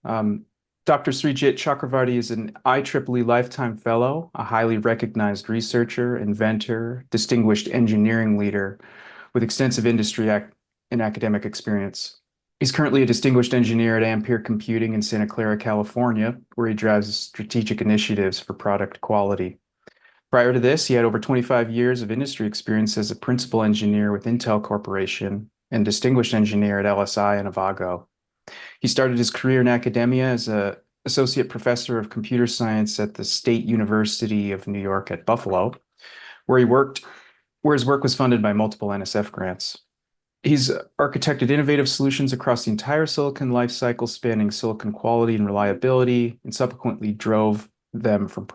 Dr. Sreejit Chakravarty is an IEEE Lifetime Fellow, a highly recognized researcher, inventor, distinguished engineering leader with extensive industry and academic experience. He's currently a distinguished engineer at Ampere Computing in Santa Clara, California, where he drives strategic initiatives for product quality. Prior to this, he had over 25 years of industry experience as a principal engineer with Intel Corporation and distinguished engineer at LSI and Avago. He started his career in academia as an associate professor of computer science at the State University of New York at Buffalo, where his work was funded by multiple NSF grants. He's architected innovative solutions across the entire silicon life cycle, spanning silicon quality and reliability, and subsequently drove them from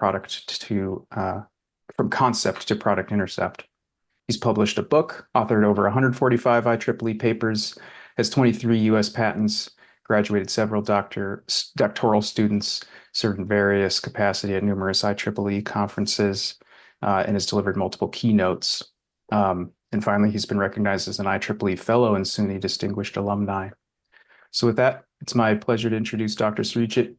concept to product intercept. He's published a book, authored over 145 IEEE papers, has 23 US patents, graduated several doctoral students, served in various capacity at numerous IEEE conferences, and has delivered multiple keynotes. And finally, he's been recognized as an IEEE Fellow and SUNY Distinguished Alumni. So with that, it's my pleasure to introduce Dr. Sreejit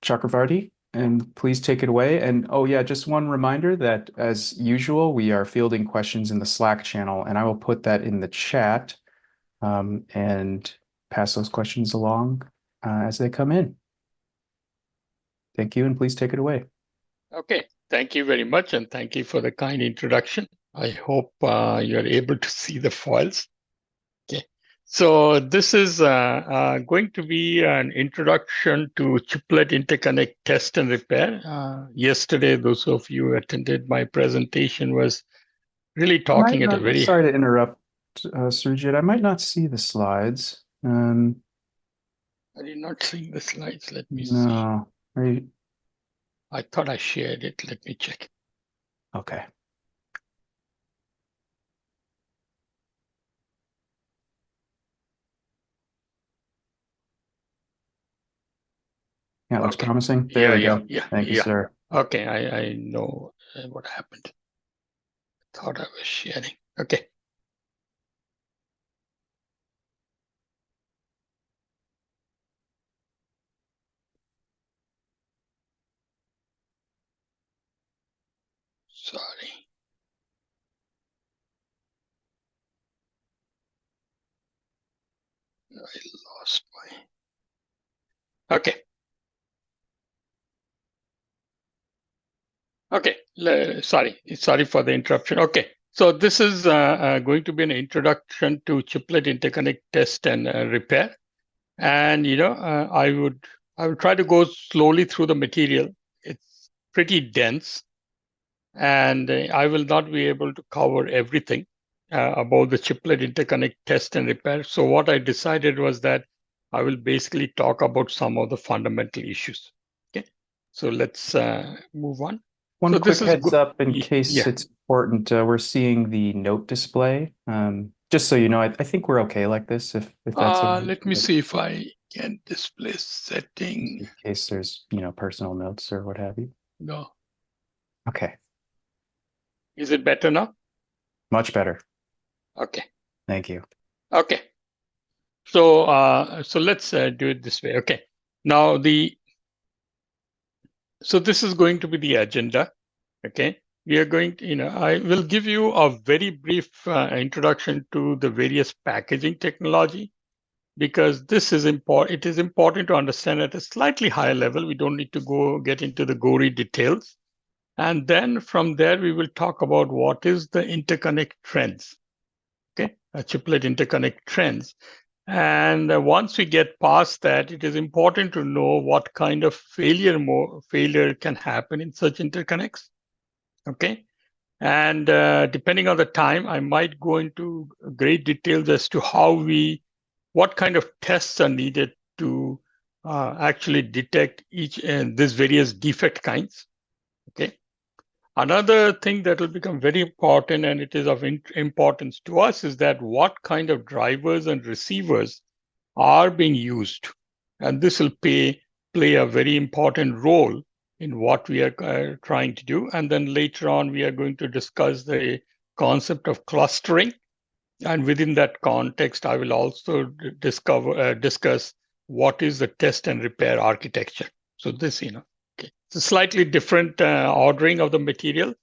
Chakravarty, and please take it away. And oh yeah, just one reminder that as usual, we are fielding questions in the Slack channel, and I will put that in the chat and pass those questions along as they come in. Thank you, and please take it away. Okay, thank you very much, and thank you for the kind introduction. I hope you're able to see the files. Okay, so this is going to be an introduction to chiplet interconnect test and repair. Yesterday, those of you who attended my presentation was really talking at a very... Sorry to interrupt, Sreejit. I might not see the slides. Are you not seeing the slides? Let me see. No. I thought I shared it. Let me check. Okay. Yeah, it looks promising. There we go. Thank you, sir. Okay, I know what happened. Thought I was sharing. Okay. Sorry. I lost my... Okay. Okay, sorry for the interruption. Okay, so this is going to be an introduction to chiplet interconnect test and repair. And I would try to go slowly through the material. It's pretty dense, and I will not be able to cover everything about the chiplet interconnect test and repair. So what I decided was that I will basically talk about some of the fundamental issues. Okay, so let's move on. One quick heads up in case it's important. We're seeing the note display. Just so you know, I think we're okay like this. If that's let me see if I can display setting. In case there's personal notes or what have you. No. Okay. Is it better now? Much better. Okay. Thank you. Okay. So so let's do it this way. Okay. Now so this is going to be the agenda. Okay. We are going to, I will give you a very brief introduction to the various packaging technology, because this is important. It is important to understand at a slightly higher level. We don't need to get into the gory details. And then from there, we will talk about what is the interconnect trends. Okay, chiplet interconnect trends. And once we get past that, it is important to know what kind of failure can happen in such interconnects. Okay, and depending on the time, I might go into great details as to what kind of tests are needed to actually detect these various defect kinds. Okay. Another thing that will become very important, and it is of importance to us, is that what kind of drivers and receivers are being used. And this will play a very important role in what we are trying to do. And then later on, we are going to discuss the concept of clustering. And within that context, I will also discuss what is the test and repair architecture. So this, okay, it's a slightly different ordering of the material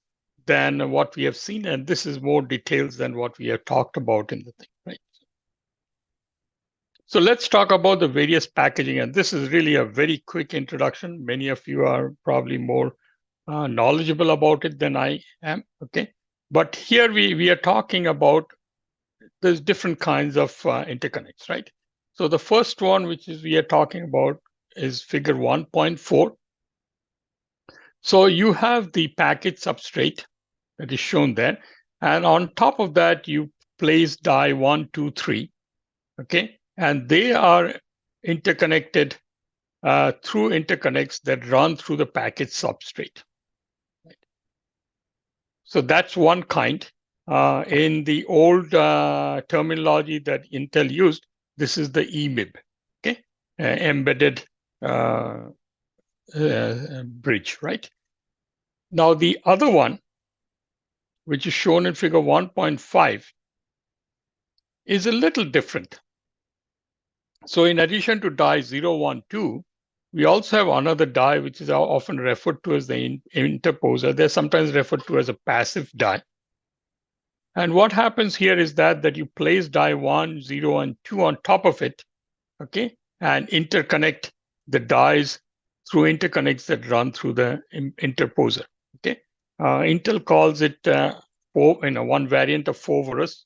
than what we have seen, and this is more details than what we have talked about in the thing, right? So let's talk about the various packaging, and this is really a very quick introduction. Many of you are probably more knowledgeable about it than I am, okay? But here we are talking about there's different kinds of interconnects, right? So the first one, which is we are talking about, is figure 1.4. So you have the package substrate that is shown there. And on top of that, you place die 1, 2, 3, okay? And they are interconnected through interconnects that run through the package substrate. Right? So that's one kind. In the old terminology that Intel used, this is the EMIB, okay? Embedded bridge, right? Now the other one, which is shown in figure 1.5, is a little different. So in addition to die 0, 1, 2, we also have another die, which is often referred to as the interposer. They're sometimes referred to as a passive die. And what happens here is that you place die 1, 0, and 2 on top of it, okay, and interconnect the dies through interconnects that run through the interposer, okay. Intel calls it one variant of Foveros,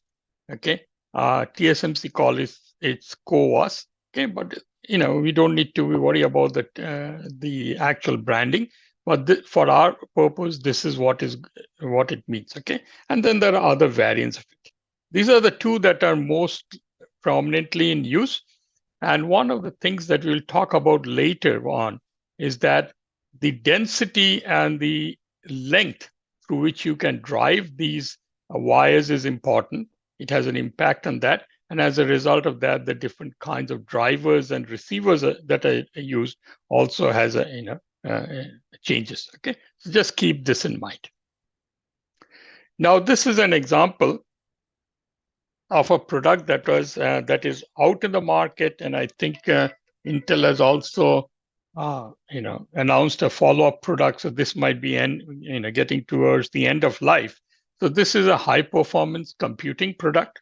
okay. TSMC calls it CoWAS, okay, but we don't need to worry about the actual branding. But for our purpose, this is what it means, okay? And then there are other variants of it. These are the two that are most prominently in use. And one of the things that we'll talk about later on is that the density and the length through which you can drive these wires is important. It has an impact on that. And as a result of that, the different kinds of drivers and receivers that are used also has changes. Okay, so just keep this in mind. Now, this is an example of a product that is out in the market, and I think Intel has also announced a follow-up product. So this might be getting towards the end of life. So this is a high-performance computing product,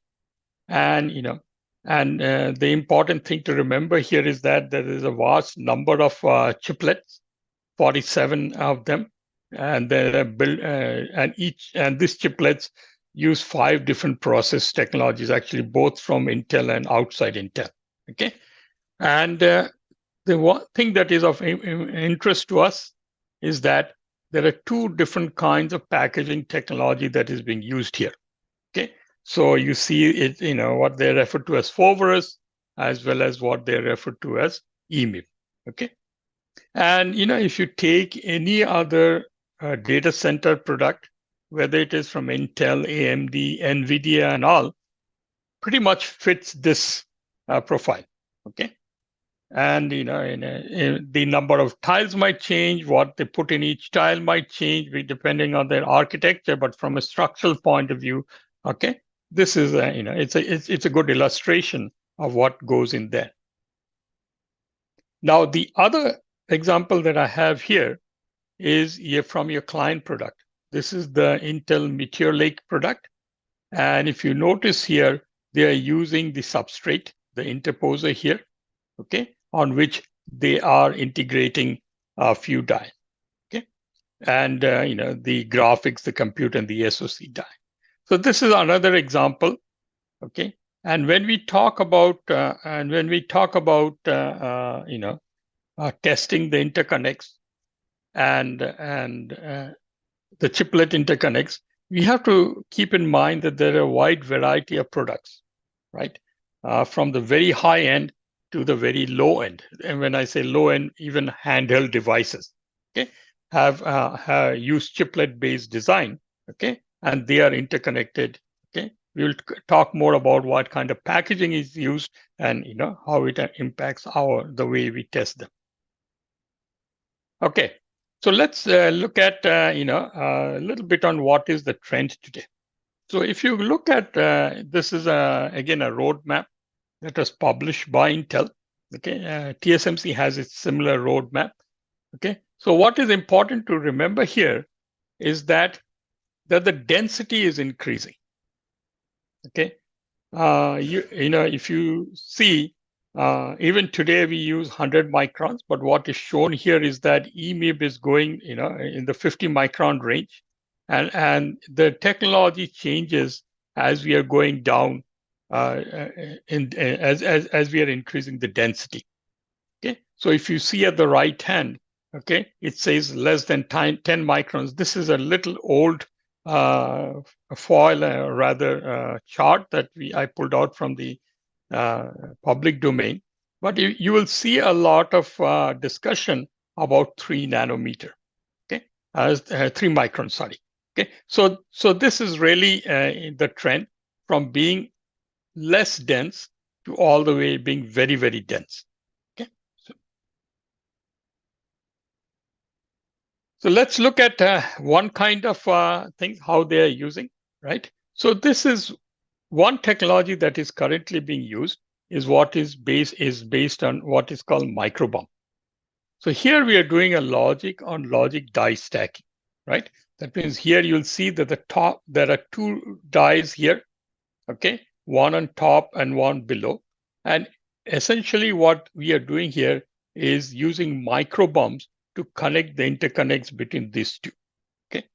and the important thing to remember here is that there is a vast number of chiplets, 47 of them, and they're built, and these chiplets use 5 different process technologies, actually both from Intel and outside Intel. Okay, and the one thing that is of interest to us is that there are 2 different kinds of packaging technology that is being used here. Okay, so you see it, what they refer to as Foveros, as well as what they refer to as EMIB. Okay, and if you take any other data center product, whether it is from Intel, AMD, NVIDIA, and all, pretty much fits this profile. Okay, and the number of tiles might change, what they put in each tile might change depending on their architecture, but from a structural point of view, okay, this is it's a good illustration of what goes in there. Now, the other example that I have here is from your client product. This is the Intel Meteor Lake product. And if you notice here, they are using the substrate, the interposer here, okay, on which they are integrating a few die, okay, and the graphics, the compute, and the SoC die. So this is another example, okay. And when we talk about testing the interconnects and the chiplet interconnects, we have to keep in mind that there are a wide variety of products, right? From the very high end to the very low end. And when I say low end, even handheld devices, okay, have used chiplet-based design, okay, and they are interconnected, okay. We will talk more about what kind of packaging is used and how it impacts the way we test them. Okay, so let's look at a little bit on what is the trend today. So if you look at this is again a roadmap that was published by Intel, Okay, TSMC has its similar roadmap. Okay, so what is important to remember here is that the density is increasing. Okay, if you see, even today we use 100 microns, but what is shown here is that EMIB is going, in the 50 micron range, and the technology changes as we are going down, as we are increasing the density. Okay, so if you see at the right hand, okay, it says less than 10 microns. This is a little old uh, foil, rather chart that I pulled out from the public domain. But you will see a lot of discussion about 3 nanometer, okay, 3 micron, sorry. Okay, so this is really the trend from being less dense to all the way being very, very dense. Okay. So let's look at one kind of thing, how they are using, right? So this is one technology that is currently being used is what is based on what is called microbump. So here we are doing a logic on logic die stacking, right? That means here you'll see that the top, there are 2 dies here, okay? One on top and one below. And essentially what we are doing here is using microbumps to connect the interconnects between these 2. Okay,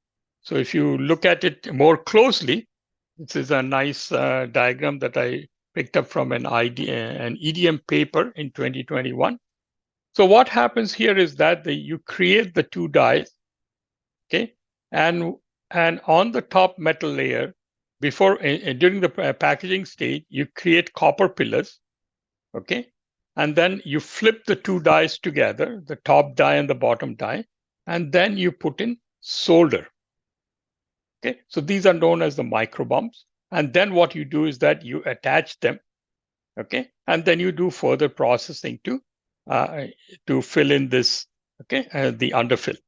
so if you look at it more closely, this is a nice diagram that I picked up from an EDM paper in 2021. So what happens here is that you create the 2 dies, okay, and on the top metal layer, before during the packaging stage, you create copper pillars, okay, and then you flip the 2 dies together, the top die and the bottom die, and then you put in solder. Okay, so these are known as the microbumps. And then what you do is that you attach them, okay, and then you do further processing to fill in this, okay, the underfill.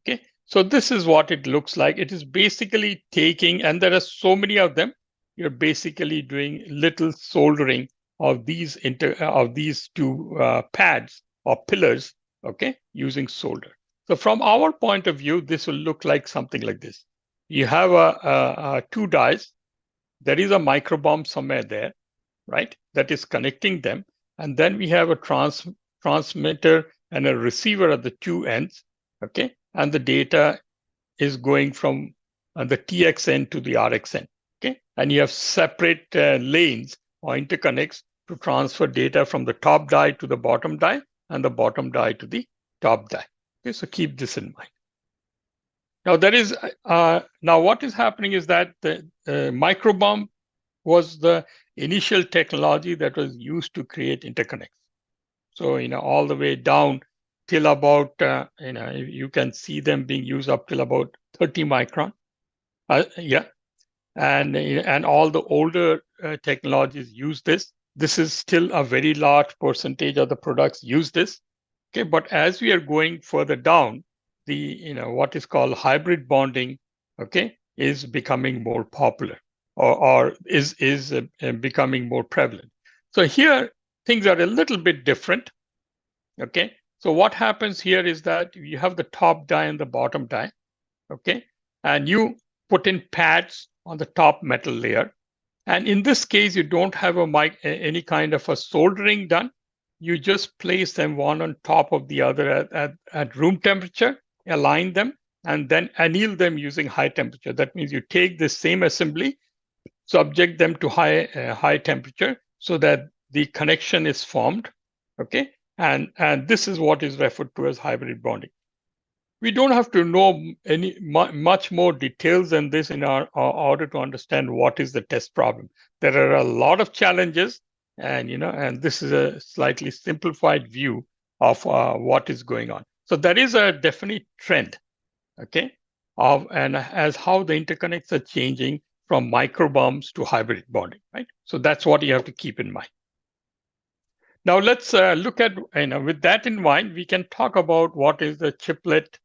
Okay, so this is what it looks like. It is basically taking, and there are so many of them. You're basically doing little soldering of these 2 pads or pillars, okay, using solder. So from our point of view, this will look like something like this. You have a 2 dies. There is a microbump somewhere there, right? That is connecting them. And then we have a transmitter and a receiver at the 2 ends, okay? And the data is going from the TXN to the RXN, okay? And you have separate lanes or interconnects to transfer data from the top die to the bottom die and the bottom die to the top die. Okay, so keep this in mind. Now there is now what is happening is that the microbump was the initial technology that was used to create interconnects. So all the way down till about you can see them being used up till about 30 micron. Yeah, and all the older technologies use this. This is still a very large percentage of the products use this. Okay, but as we are going further down, the what is called hybrid bonding, okay, is becoming more popular, or is becoming more prevalent. So here things are a little bit different. Okay, so what happens here is that you have the top die and the bottom die, okay, and you put in pads on the top metal layer. And in this case, you don't have any kind of a soldering done. You just place them one on top of the other at room temperature, align them, and then anneal them using high temperature. That means you take the same assembly, subject them to high temperature so that the connection is formed. Okay, and this is what is referred to as hybrid bonding. We don't have to know much more details than this in our order to understand what is the test problem. There are a lot of challenges, and this is a slightly simplified view of what is going on. So there is a definite trend, okay, and as how the interconnects are changing from microbumps to hybrid bonding, right? So that's what you have to keep in mind. Now let's look at, with that in mind, we can talk about what is the chiplet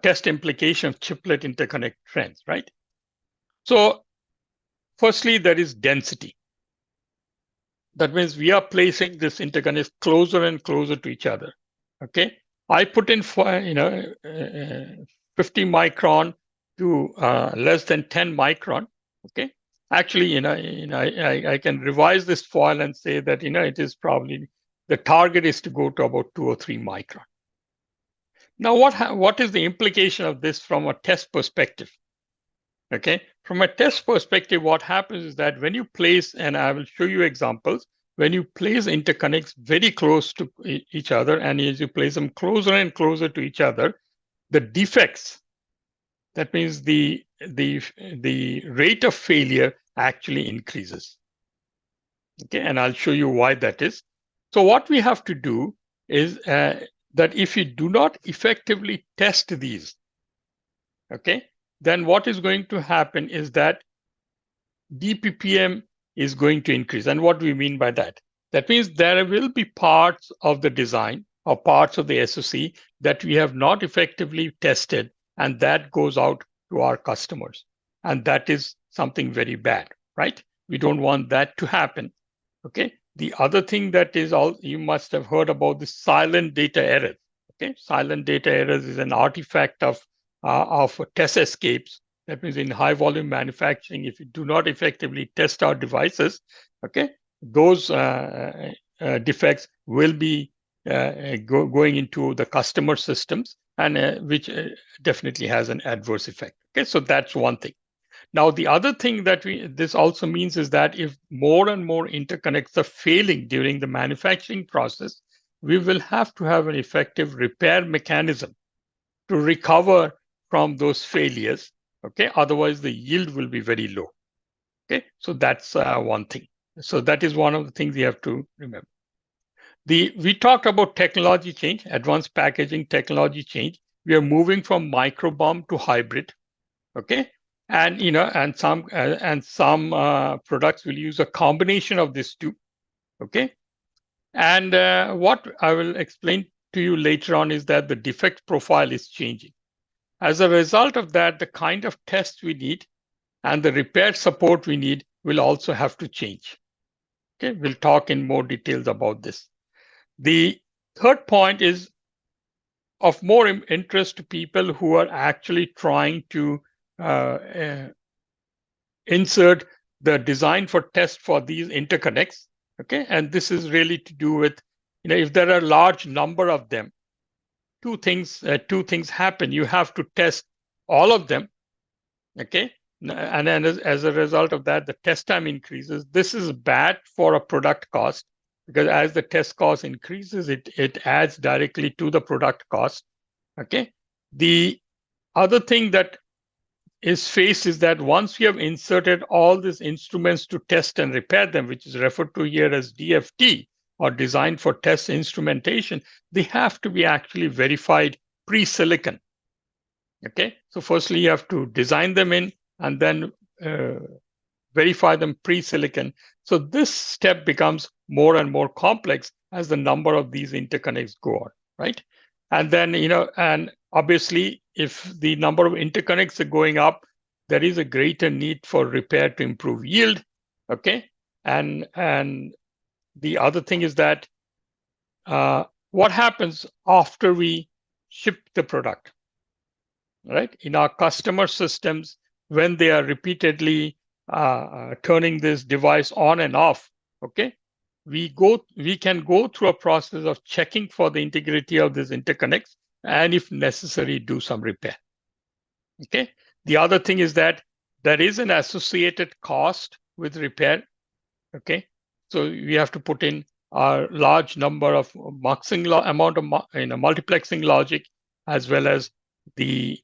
test implication of chiplet interconnect trends, right? So firstly, there is density. That means we are placing this interconnect closer and closer to each other. Okay, I put in for 50 micron to less than 10 micron. Okay, actually, I can revise this foil and say that it is probably the target is to go to about 2 or 3 micron. Now, what is the implication of this from a test perspective? Okay, from a test perspective, what happens is that when you place, and I will show you examples, when you place interconnects very close to each other, and as you place them closer and closer to each other, the defects, that means the rate of failure actually increases. Okay, and I'll show you why that is. So what we have to do is that if you do not effectively test these, okay, then what is going to happen is that DPPM is going to increase. And what do we mean by that? That means there will be parts of the design or parts of the SoC that we have not effectively tested, and that goes out to our customers. And that is something very bad, right? We don't want that to happen. Okay. The other thing that is you must have heard about the silent data errors. Okay, silent data errors is an artifact of test escapes. That means in high volume manufacturing, if you do not effectively test our devices, okay, those defects will be going into the customer systems, and which definitely has an adverse effect. Okay, so that's one thing. Now, the other thing that this also means is that if more and more interconnects are failing during the manufacturing process, we will have to have an effective repair mechanism to recover from those failures. Okay, otherwise the yield will be very low. Okay, so that's one thing. So that is one of the things you have to remember. We talked about technology change, advanced packaging technology change. We are moving from microbump to hybrid. Okay, and some products will use a combination of these two. Okay, and what I will explain to you later on is that the defect profile is changing. As a result of that, the kind of tests we need and the repair support we need will also have to change. Okay, we'll talk in more details about this. The third point is of more interest to people who are actually trying to insert the design for test for these interconnects. Okay, and this is really to do with, if there are a large number of them, two things happen. You have to test all of them. Okay, and then as a result of that, the test time increases. This is bad for a product cost, because as the test cost increases, it adds directly to the product cost. Okay, the other thing that is faced is that once we have inserted all these instruments to test and repair them, which is referred to here as DFT, or designed for test instrumentation, they have to be actually verified pre-silicon. Okay, so firstly you have to design them in and then verify them pre-silicon. So this step becomes more and more complex as the number of these interconnects go on, right? And then, and obviously, if the number of interconnects are going up, there is a greater need for repair to improve yield. Okay, and the other thing is that what happens after we ship the product, right? In our customer systems, when they are repeatedly turning this device on and off, okay, we can go through a process of checking for the integrity of these interconnects, and if necessary, do some repair. Okay. The other thing is that there is an associated cost with repair. Okay. So we have to put in a large number of multiplexing logic, as well as the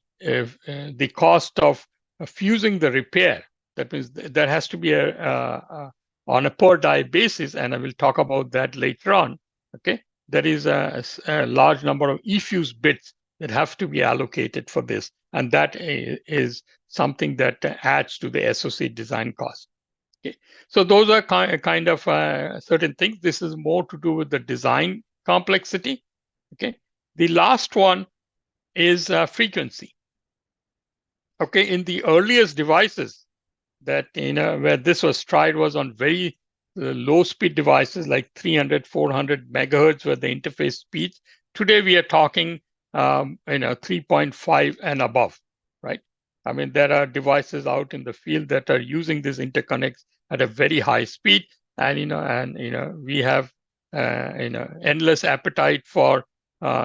cost of fusing the repair. That means there has to be on a per die basis, and I will talk about that later on. Okay, there is a large number of eFuse bits that have to be allocated for this, and that is something that adds to the SoC design cost. Okay, so those are kind of certain things. This is more to do with the design complexity. Okay, the last one is frequency. Okay, in the earliest devices that where this was tried was on very the low speed devices like 300, 400 megahertz were the interface speeds. Today we are talking 3.5 and above, right? I mean, there are devices out in the field that are using these interconnects at a very high speed, and we have endless appetite for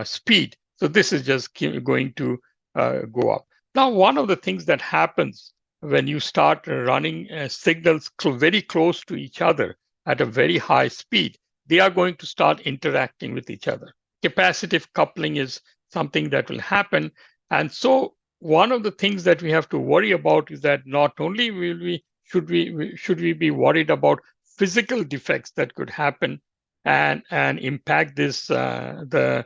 speed. So this is just going to go up. Now, one of the things that happens when you start running signals very close to each other at a very high speed, they are going to start interacting with each other. Capacitive coupling is something that will happen. And so one of the things that we have to worry about is that not only should we be worried about physical defects that could happen and impact this interconnects,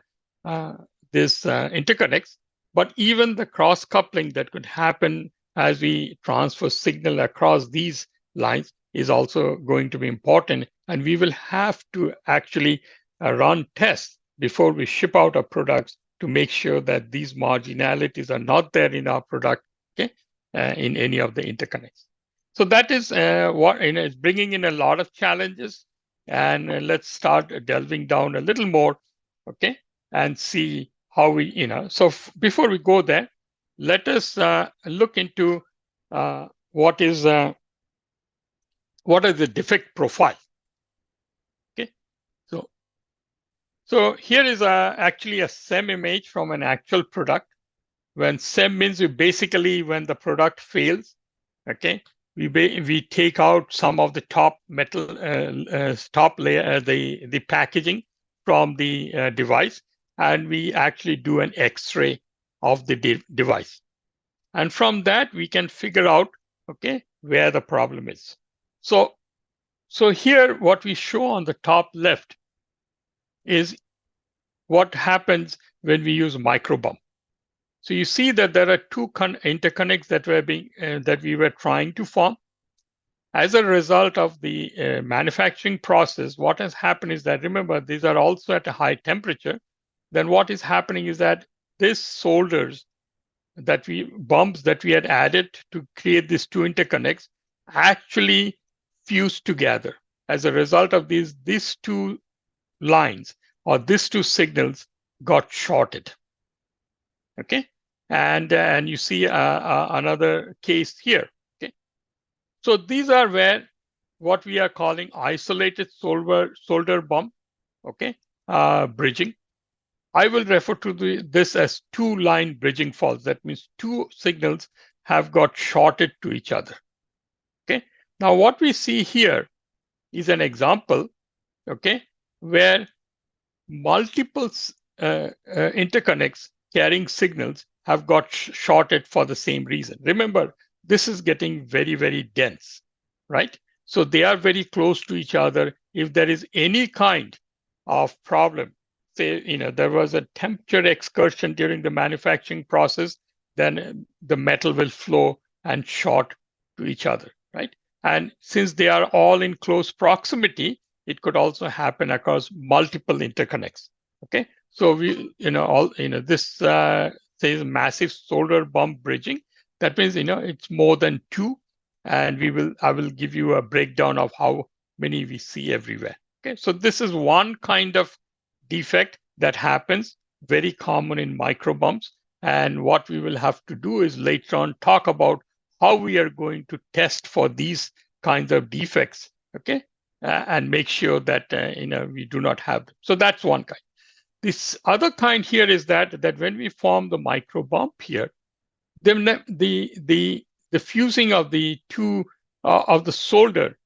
but even the cross coupling that could happen as we transfer signal across these lines is also going to be important. And we will have to actually run tests before we ship out our products to make sure that these marginalities are not there in our product, okay, in any of the interconnects. So that is what is bringing in a lot of challenges. And let's start delving down a little more, okay, and see how we, so before we go there, let us look into what is the defect profile. Okay, so here is actually a SEM image from an actual product. When SEM means basically when the product fails, okay, we take out some of the top metal top layer, the packaging from the device, and we actually do an X-ray of the device. And from that, we can figure out, okay, where the problem is. So here, what we show on the top left is what happens when we use microbump. So you see that there are two interconnects that we were trying to form. As a result of the manufacturing process, what has happened is that, remember, these are also at a high temperature. Then what is happening is that this solders bumps that we had added to create these two interconnects actually fuse together. As a result of these two lines or these two signals got shorted. Okay, and you see another case here. Okay, so these are where what we are calling isolated solder bump. Okay, bridging. I will refer to this as two-line bridging faults. That means two signals have got shorted to each other. Okay. Now, what we see here is an example, okay, where multiple interconnects carrying signals have got shorted for the same reason. Remember, this is getting very, very dense, right? So they are very close to each other. If there is any kind of problem, say, there was a temperature excursion during the manufacturing process, then the metal will flow and short to each other, right? And since they are all in close proximity, it could also happen across multiple interconnects. Okay, so this says massive solder bump bridging. That means it's more than two, and I will give you a breakdown of how many we see everywhere. Okay, so this is one kind of defect that happens, very common in micro bumps. And what we will have to do is later on talk about how we are going to test for these kinds of defects, okay, and make sure that we do not have them. So that's one kind. This other kind here is that when we form the micro bump here, then the fusing of the two of the solder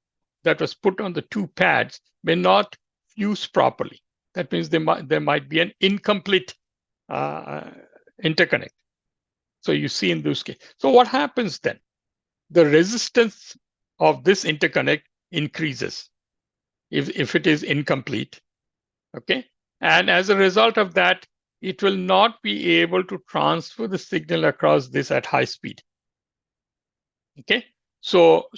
that was put on the two pads may not fuse properly. That means there might be an incomplete interconnect. So you see in this case. So what happens then? The resistance of this interconnect increases if it is incomplete. Okay, and as a result of that, it will not be able to transfer the signal across this at high speed. Okay, so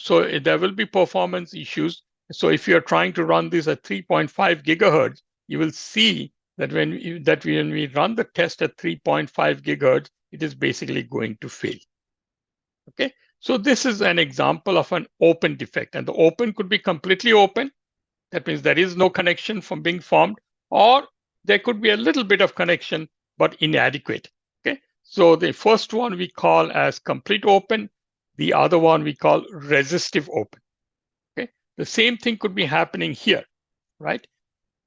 there will be performance issues. So if you're trying to run this at 3.5 gigahertz, you will see that when we run the test at 3.5 gigahertz, it is basically going to fail. Okay, so this is an example of an open defect, and the open could be completely open, That means there is no connection from being formed, or there could be a little bit of connection, but inadequate. Okay, so the first one we call as complete open, the other one we call resistive open. Okay, the same thing could be happening here, right?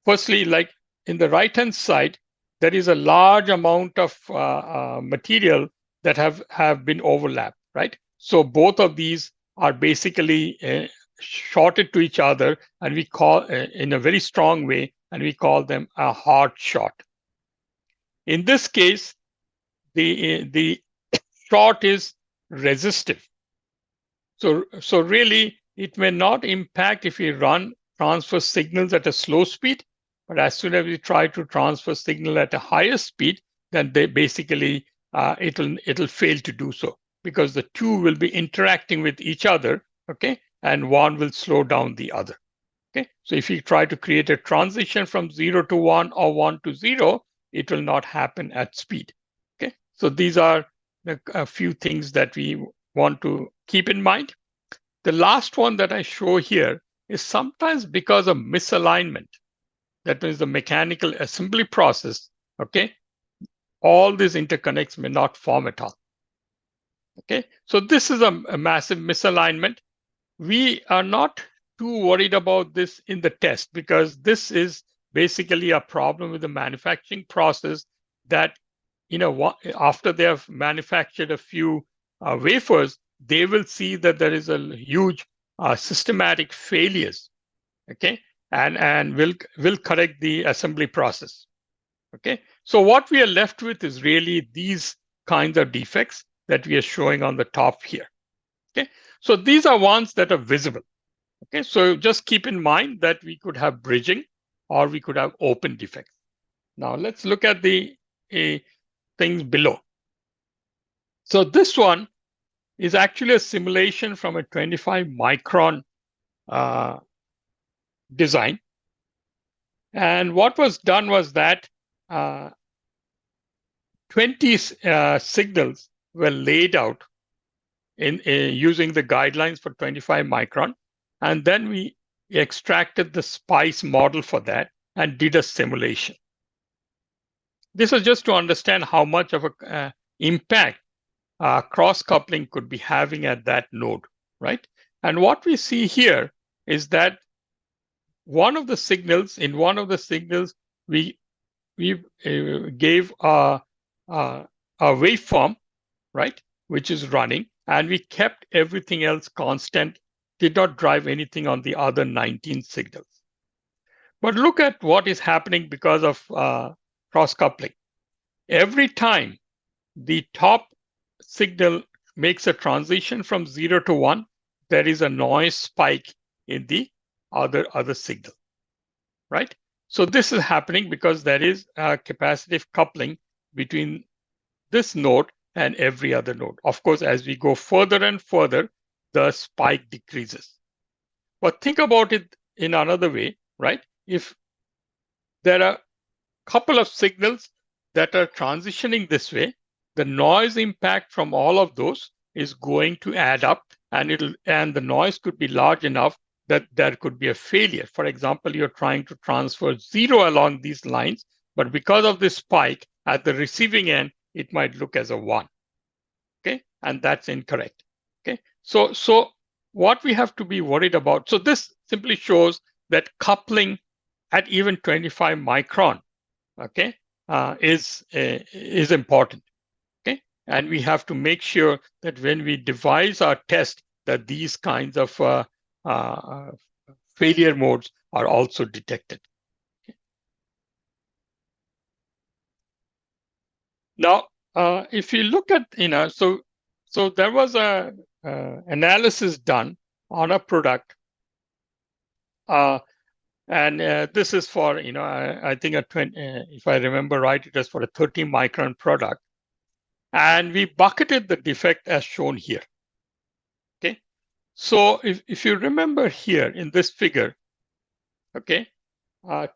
Firstly, like in the right-hand side, there is a large amount of material that have been overlapped, right? So both of these are basically shorted to each other, and we call in a very strong way, and we call them a hard short. In this case, the short is resistive. So really, it may not impact if we run transfer signals at a slow speed, but as soon as we try to transfer signal at a higher speed, then they basically it'll fail to do so, because the two will be interacting with each other, okay, and one will slow down the other. Okay, so if you try to create a transition from 0 to 1 or 1 to 0, it will not happen at speed. Okay, so these are a few things that we want to keep in mind. The last one that I show here is sometimes because of misalignment. That means the mechanical assembly process, okay, all these interconnects may not form at all. Okay, so this is a massive misalignment. We are not too worried about this in the test, because this is basically a problem with the manufacturing process that, after they have manufactured a few wafers, they will see that there is a huge systematic failures, okay, and will correct the assembly process. Okay, so what we are left with is really these kinds of defects that we are showing on the top here. Okay, so these are ones that are visible. Okay, so just keep in mind that we could have bridging or we could have open defects. Now let's look at the things below. So this one is actually a simulation from a 25 micron design. And what was done was that 20 signals were laid out in using the guidelines for 25 micron. And then we extracted the SPICE model for that and did a simulation. This was just to understand how much of a impact cross-coupling could be having at that node, right? And what we see here is that in one of the signals, we gave a waveform, right, which is running, and we kept everything else constant, did not drive anything on the other 19 signals. But look at what is happening because of cross-coupling. Every time the top signal makes a transition from 0 to 1, there is a noise spike in the other signal, right? So this is happening because there is a capacitive coupling between this node and every other node. Of course, as we go further and further, the spike decreases. But think about it in another way, right? If there are a couple of signals that are transitioning this way, the noise impact from all of those is going to add up, and the noise could be large enough that there could be a failure. For example, you're trying to transfer 0 along these lines, but because of this spike at the receiving end, it might look as a 1. Okay, and that's incorrect. Okay, so what we have to be worried about, so this simply shows that coupling at even 25 micron, okay, is important. Okay, and we have to make sure that when we devise our test, that these kinds of failure modes are also detected. Okay. Now, if you look at, so there was a analysis done on a product, and this is for, I think if I remember right, it was for a 30 micron product, and we bucketed the defect as shown here. Okay, so if you remember here in this figure, okay,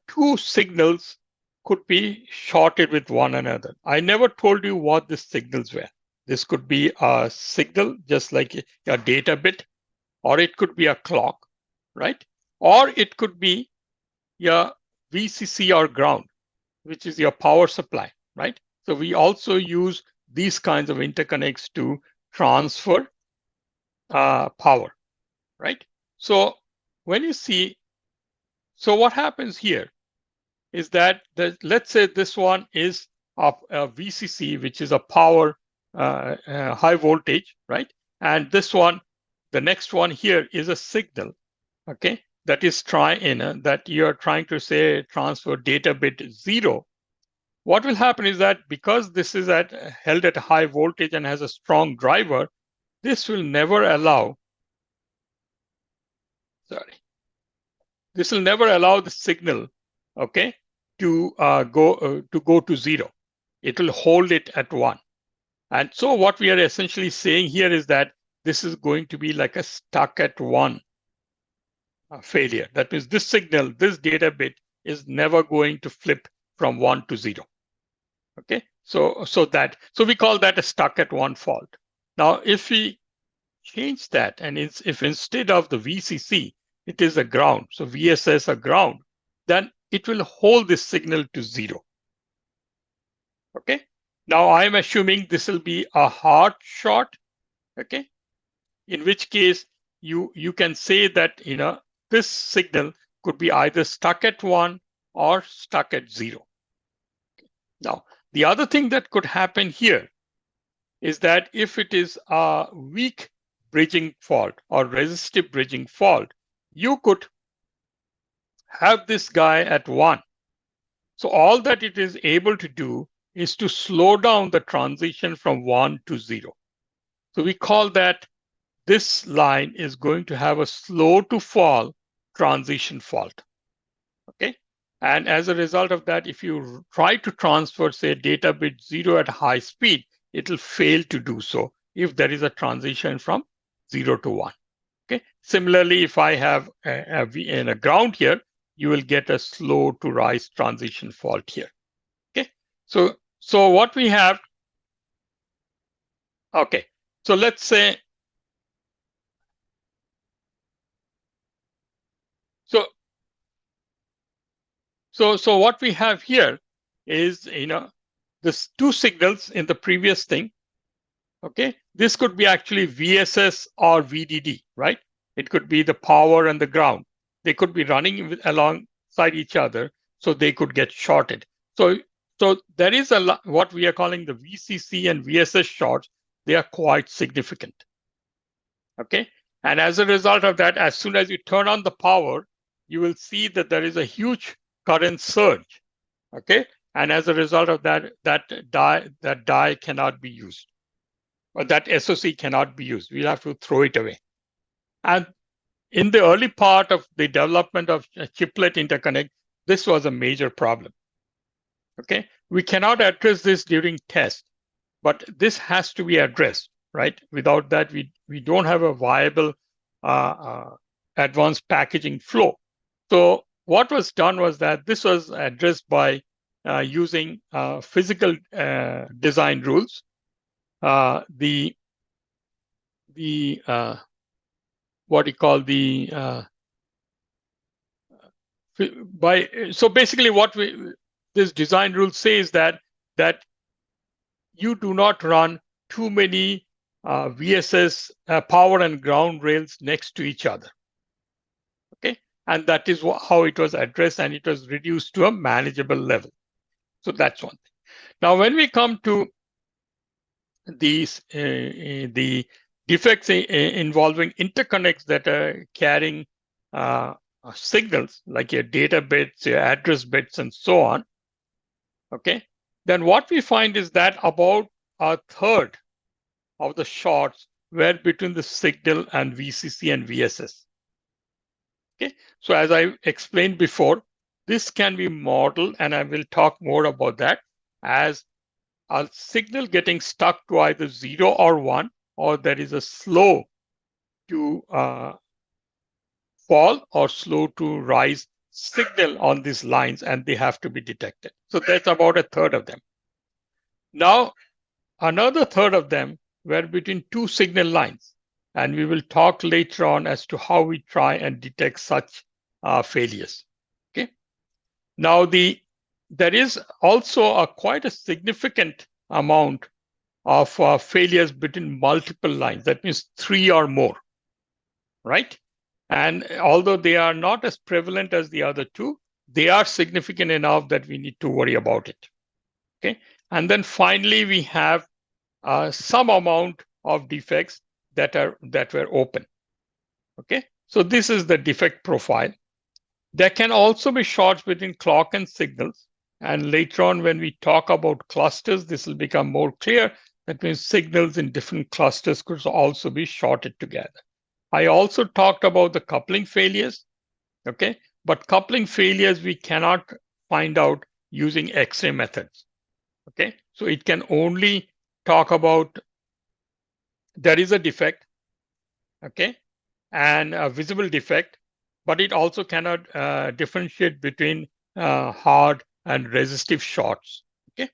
two signals could be shorted with one another. I never told you what the signals were. This could be a signal, just like a data bit, or it could be a clock, right? Or it could be your VCC or ground, which is your power supply, right? So we also use these kinds of interconnects to transfer power, right? So when you see, so what happens here is that let's say this one is a VCC, which is a power high voltage, right? And this one, the next one here is a signal, okay, that is that you're trying to say transfer data bit 0. What will happen is that because this is held at a high voltage and has a strong driver, this will never allow, this will never allow the signal, okay, to go to 0. It will hold it at 1. And so what we are essentially saying here is that this is going to be like a stuck at 1 failure. That means this signal, this data bit is never going to flip from 1 to 0. Okay, so we call that a stuck at 1 fault. Now, if we change that, and if instead of the VCC, it is a ground, so VSS a ground, then it will hold this signal to 0. Okay, now I'm assuming this will be a hard short. Okay, in which case you can say that this signal could be either stuck at 1 or stuck at 0. Now, the other thing that could happen here is that if it is a weak bridging fault or resistive bridging fault, you could have this guy at 1. So all that it is able to do is to slow down the transition from 1 to 0. So we call that this line is going to have a slow to fall transition fault. Okay. And as a result of that, if you try to transfer, say, data bit 0 at high speed, it will fail to do so if there is a transition from 0 to 1. Okay. Similarly, if I have a ground here, you will get a slow to rise transition fault here. Okay. So what we have, okay. So let's say, so what we have here is, this 2 signals in the previous thing. Okay, this could be actually VSS or VDD, right? It could be the power and the ground. They could be running alongside each other, so they could get shorted. So there is what we are calling the VCC and VSS shorts. They are quite significant. Okay, and as a result of that, as soon as you turn on the power, you will see that there is a huge current surge. Okay, and as a result of that, that die cannot be used, or that SOC cannot be used. We'll have to throw it away. And in the early part of the development of chiplet interconnect, this was a major problem. Okay, we cannot address this during test, but this has to be addressed, right? Without that, we don't have a viable advanced packaging flow. So what was done was that this was addressed by using physical design rules. What you call so basically what this design rule says that you do not run too many VSS power and ground rails next to each other. Okay, and that is how it was addressed, and it was reduced to a manageable level. So that's one thing. Now, when we come to these the defects involving interconnects that are carrying signals like your data bits, your address bits, and so on, okay, then what we find is that about a third of the shorts were between the signal and VCC and VSS. Okay, so as I explained before, this can be modeled, and I will talk more about that, as a signal getting stuck to either 0 or 1, or there is a slow to fall or slow to rise signal on these lines, and they have to be detected. So that's about a third of them. Now, another third of them were between 2 signal lines, and we will talk later on as to how we try and detect such failures. Okay. Now, there is also quite a significant amount of failures between multiple lines. That means 3 or more, right? And although they are not as prevalent as the other 2, they are significant enough that we need to worry about it. Okay. And then finally, we have some amount of defects that were open. Okay. So this is the defect profile. There can also be shorts between clock and signals. And later on, when we talk about clusters, this will become more clear. That means signals in different clusters could also be shorted together. I also talked about the coupling failures. Okay. But coupling failures, we cannot find out using X-ray methods. Okay. So it can only talk about there is a defect. Okay. And a visible defect, but it also cannot differentiate between hard and resistive shorts. Okay,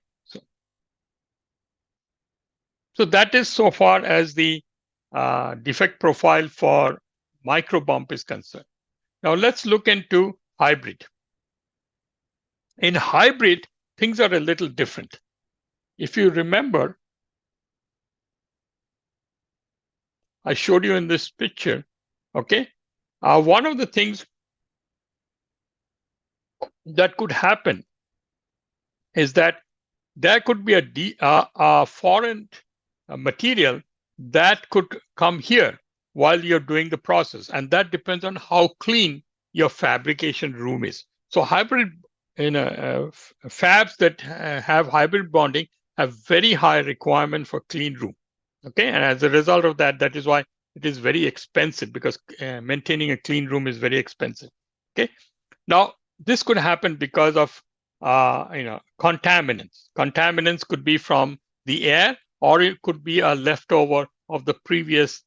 so that is so far as the defect profile for micro bump is concerned. Now let's look into hybrid. In hybrid, things are a little different. If you remember, I showed you in this picture. Okay, one of the things that could happen is that there could be a foreign material that could come here while you're doing the process. And that depends on how clean your fabrication room is. So hybrid fabs that have hybrid bonding have very high requirement for clean room. Okay, and as a result of that, that is why it is very expensive, because maintaining a clean room is very expensive. Okay, now this could happen because of contaminants. Contaminants could be from the air, or it could be a leftover of the previous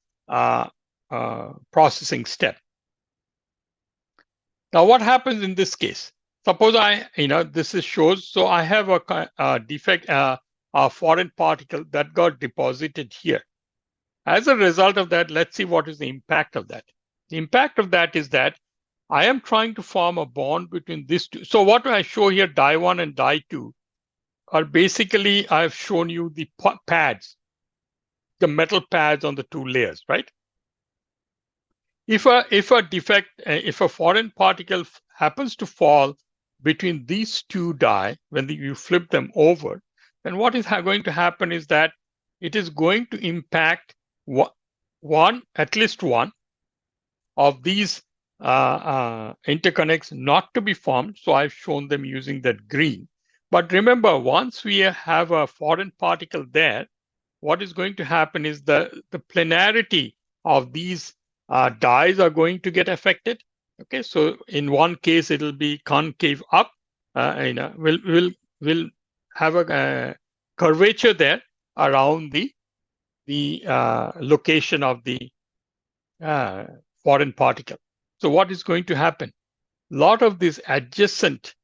processing step. Now, what happens in this case? Suppose this shows, so I have a defect, a foreign particle that got deposited here. As a result of that, let's see what is the impact of that. The impact of that is that I am trying to form a bond between these two. So what I show here, die 1 and die 2, are basically, I've shown you the pads, the metal pads on the 2 layers, right? If a defect, if a foreign particle happens to fall between these 2 die, when you flip them over, then what is going to happen is that it is going to impact at least one of these interconnects not to be formed. So I've shown them using that green. But remember, once we have a foreign particle there, what is going to happen is the planarity of these dies are going to get affected. Okay, so in one case, it'll be concave up. We'll have a curvature there around the location of the foreign particle. So what is going to happen? A lot of these adjacent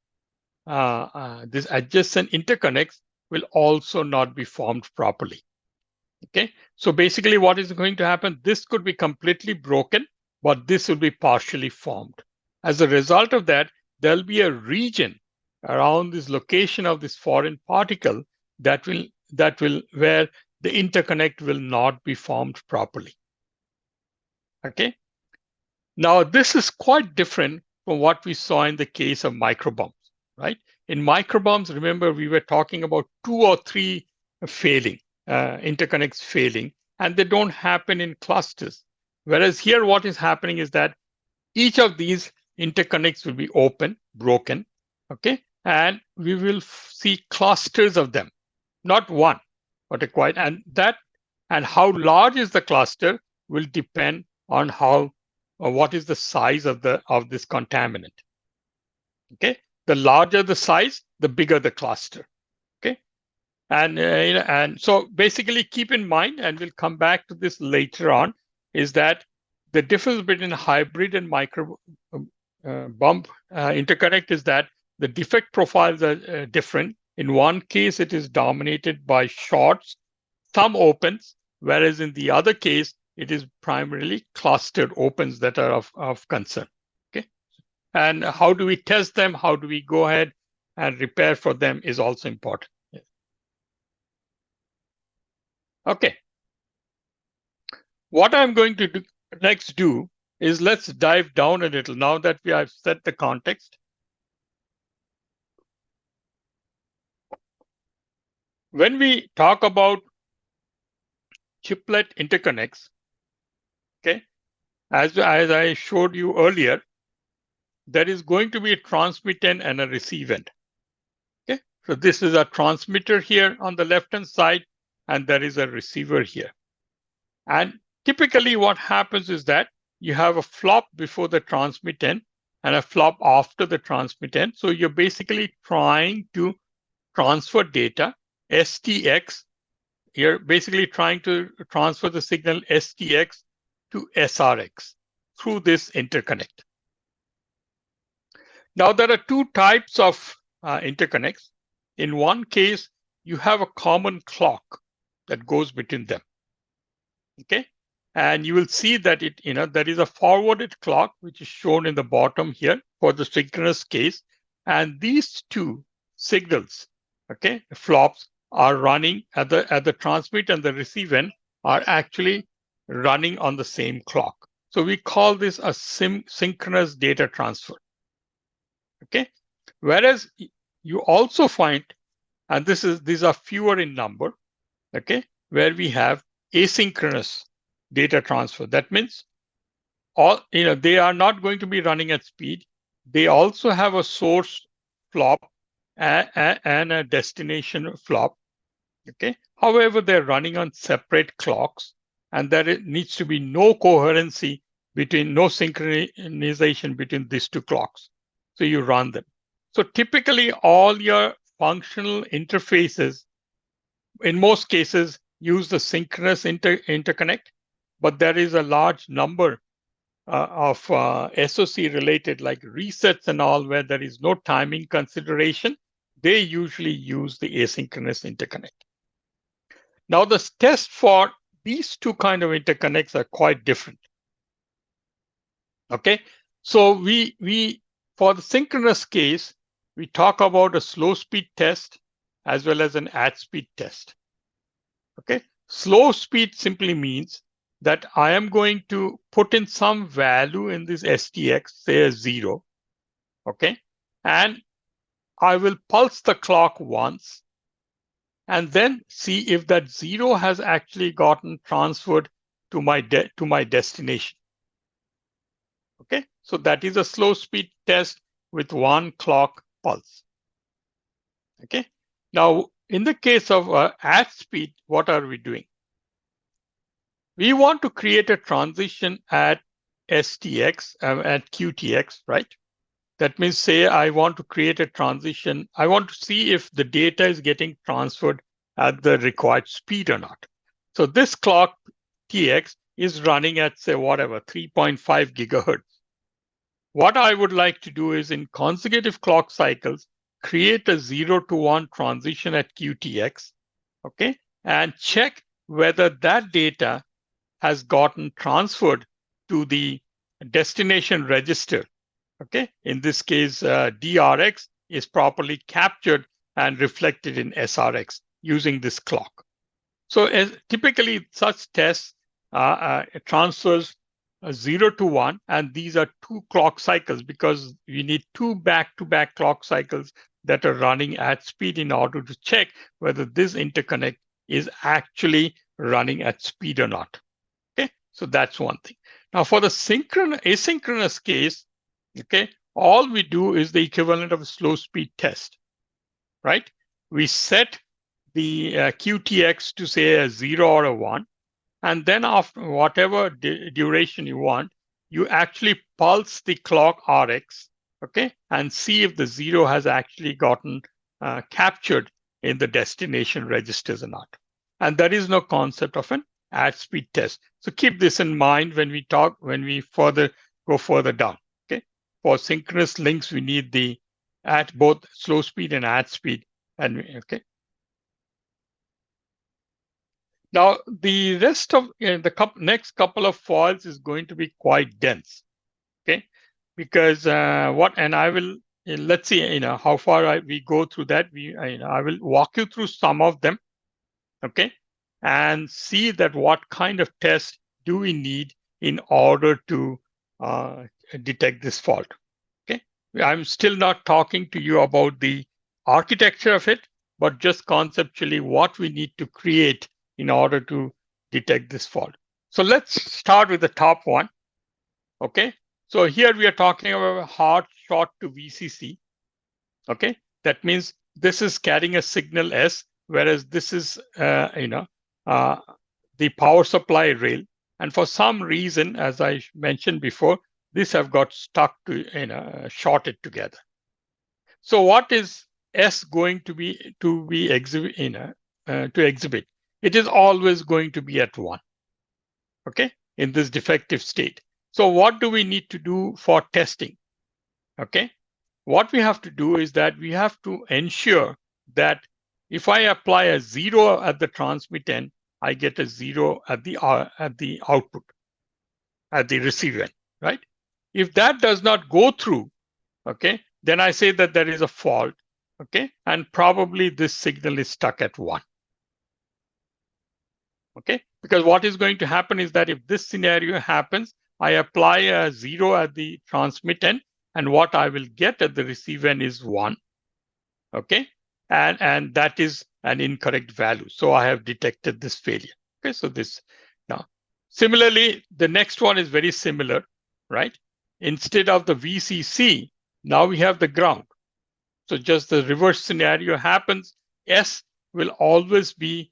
interconnects will also not be formed properly. Okay, so basically what is going to happen? This could be completely broken, but this will be partially formed. As a result of that, there'll be a region around this location of this foreign particle that will where the interconnect will not be formed properly. Okay. Now, this is quite different from what we saw in the case of microbumps, right? In microbumps, remember, we were talking about 2 or 3 failing, interconnects failing, and they don't happen in clusters. Whereas here, what is happening is that each of these interconnects will be open, broken, okay? And we will see clusters of them, not one, but and how large is the cluster will depend on what is the size of this contaminant. Okay, the larger the size, the bigger the cluster. Okay, and so basically keep in mind, and we'll come back to this later on, is that the difference between hybrid and micro bump interconnect is that the defect profiles are different. In one case, it is dominated by shorts, some opens, whereas in the other case, it is primarily clustered opens that are of concern. Okay. And how do we test them? How do we go ahead and repair for them is also important. Okay. What I'm going to next do is let's dive down a little now that we have set the context. When we talk about chiplet interconnects, okay, as I showed you earlier, there is going to be a transmit end and a receive end. Okay, so this is a transmitter here on the left-hand side, and there is a receiver here. And typically what happens is that you have a flop before the transmit end and a flop after the transmit end. So you're basically trying to transfer data, STX. You're basically trying to transfer the signal STX to SRX through this interconnect. Now, there are two types of interconnects. In one case, you have a common clock that goes between them. Okay, and you will see that there is a forwarded clock which is shown in the bottom here for the synchronous case, and these two signals, okay, flops are running at the transmit and the receive end are actually running on the same clock. So we call this a synchronous data transfer. Okay, whereas you also find, and these are fewer in number, okay, where we have asynchronous data transfer. That means they are not going to be running at speed. They also have a source flop and a destination flop. Okay. However, they're running on separate clocks, and there needs to be no coherency no synchronization between these two clocks. So you run them. So typically, all your functional interfaces, in most cases, use the synchronous interconnect, but there is a large number of SOC related, like resets and all, where there is no timing consideration. They usually use the asynchronous interconnect. Now, the test for these two kind of interconnects are quite different. Okay, so we for the synchronous case, we talk about a slow speed test as well as an at speed test. Okay, slow speed simply means that I am going to put in some value in this STX, say a 0, okay, and I will pulse the clock once and then see if that 0 has actually gotten transferred to my destination. Okay, so that is a slow speed test with one clock pulse. Okay, now in the case of at speed, what are we doing? We want to create a transition at STX, at QTX, right? That means, say, I want to create a transition. I want to see if the data is getting transferred at the required speed or not. So this clock TX is running at, say, whatever, 3.5 gigahertz. What I would like to do is in consecutive clock cycles, create a 0 to 1 transition at QTX, okay, and check whether that data has gotten transferred to the destination register. Okay, in this case, DRX is properly captured and reflected in SRX using this clock. So typically such tests transfers 0 to 1, and these are two clock cycles because we need two back-to-back clock cycles that are running at speed in order to check whether this interconnect is actually running at speed or not. Okay, so that's one thing. Now for the asynchronous case, okay, all we do is the equivalent of a slow speed test, right? We set the QTX to say a 0 or a 1, and then after whatever duration you want, you actually pulse the clock RX, okay, and see if the 0 has actually gotten captured in the destination registers or not. And there is no concept of an at speed test. So keep this in mind when we go further down. Okay, for synchronous links, we need the at both slow speed and at speed. And okay. Now, the rest of the next couple of foils is going to be quite dense. Okay, because and I will, let's see, how far we go through that. I will walk you through some of them, okay, and see that what kind of test do we need in order to detect this fault. Okay, I'm still not talking to you about the architecture of it, but just conceptually what we need to create in order to detect this fault. So let's start with the top one. Okay, so here we are talking about a hard shot to VCC. Okay, that means this is carrying a signal S, whereas this is the power supply rail, and for some reason, as I mentioned before, this have got stuck to shorted together. So what is S going to be exhibit to exhibit? It is always going to be at 1. Okay, in this defective state. So what do we need to do for testing? Okay, what we have to do is that we have to ensure that if I apply a 0 at the transmit end, I get a 0 at the output, at the receive end, right? If that does not go through, okay, then I say that there is a fault, okay, and probably this signal is stuck at 1. Okay, because what is going to happen is that if this scenario happens, I apply a 0 at the transmit end, and what I will get at the receive end is 1. Okay, and that is an incorrect value. So I have detected this failure. Okay, so this now. Similarly, the next one is very similar, right? Instead of the VCC, now we have the ground. So just the reverse scenario happens. S will always be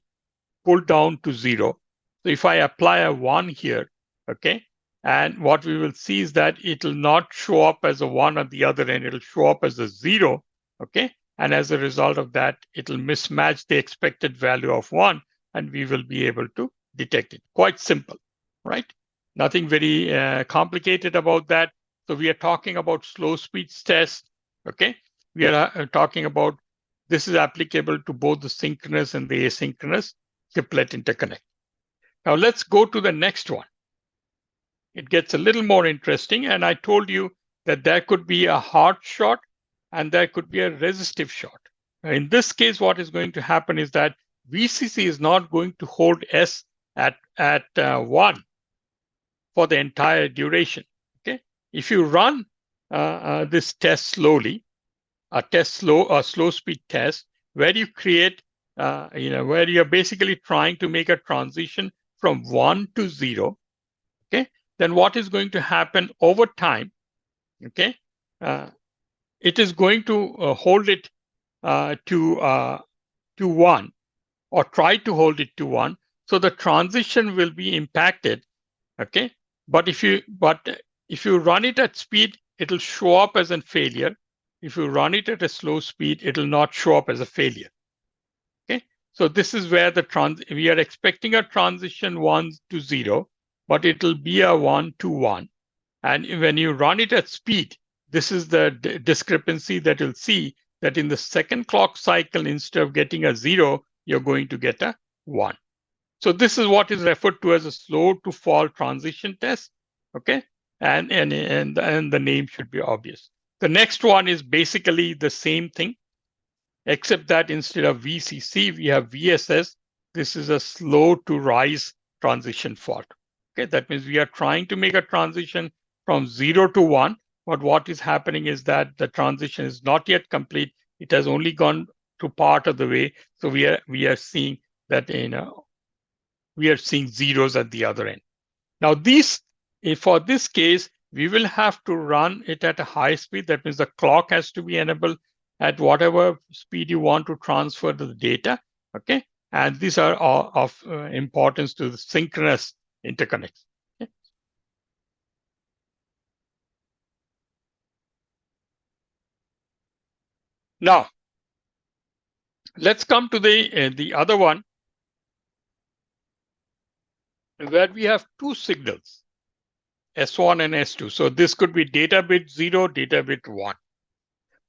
pulled down to 0. So if I apply a 1 here, okay, and what we will see is that it will not show up as a 1 at the other end, it will show up as a 0, okay, and as a result of that, it will mismatch the expected value of 1, and we will be able to detect it. Quite simple, right? Nothing very complicated about that. So we are talking about slow speech test, okay? We are talking about this is applicable to both the synchronous and the asynchronous chiplet interconnect. Now let's go to the next one. It gets a little more interesting, and I told you that there could be a hard shot and there could be a resistive shot. Now, in this case, what is going to happen is that VCC is not going to hold S at 1 for the entire duration. Okay, if you run this test slowly, a slow speed test, where you create where you're basically trying to make a transition from 1 to 0, okay, then what is going to happen over time, okay, it is going to hold it to 1, or try to hold it to 1. So the transition will be impacted, okay, but if you run it at speed, it'll show up as a failure. If you run it at a slow speed, it will not show up as a failure. Okay, so this is where we are expecting a transition 1 to 0, but it will be a 1 to 1. And when you run it at speed, this is the discrepancy that you'll see, that in the second clock cycle, instead of getting a 0, you're going to get a 1. So this is what is referred to as a slow to fall transition test. Okay, and the name should be obvious. The next one is basically the same thing, except that instead of VCC, we have VSS. This is a slow to rise transition fault. Okay, that means we are trying to make a transition from 0 to 1, but what is happening is that the transition is not yet complete. It has only gone to part of the way. So we are seeing that we are seeing zeros at the other end. Now for this case, we will have to run it at a high speed. That means the clock has to be enabled at whatever speed you want to transfer the data. Okay, and these are all of importance to the synchronous interconnects. Okay? Now, let's come to the other one, where we have two signals, S1 and S2. So this could be data bit 0, data bit 1.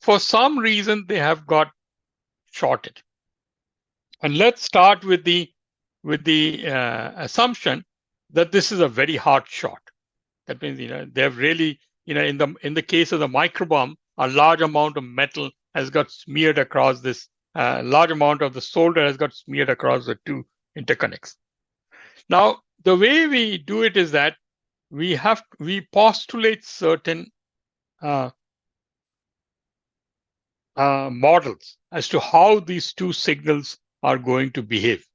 For some reason, they have got shorted. And let's start with the assumption that this is a very hard shot. That means they've really in the case of the microbomb, a large amount of metal has got smeared across this, large amount of the solder has got smeared across the two interconnects. Now, the way we do it is that we postulate certain models as to how these two signals are going to behave.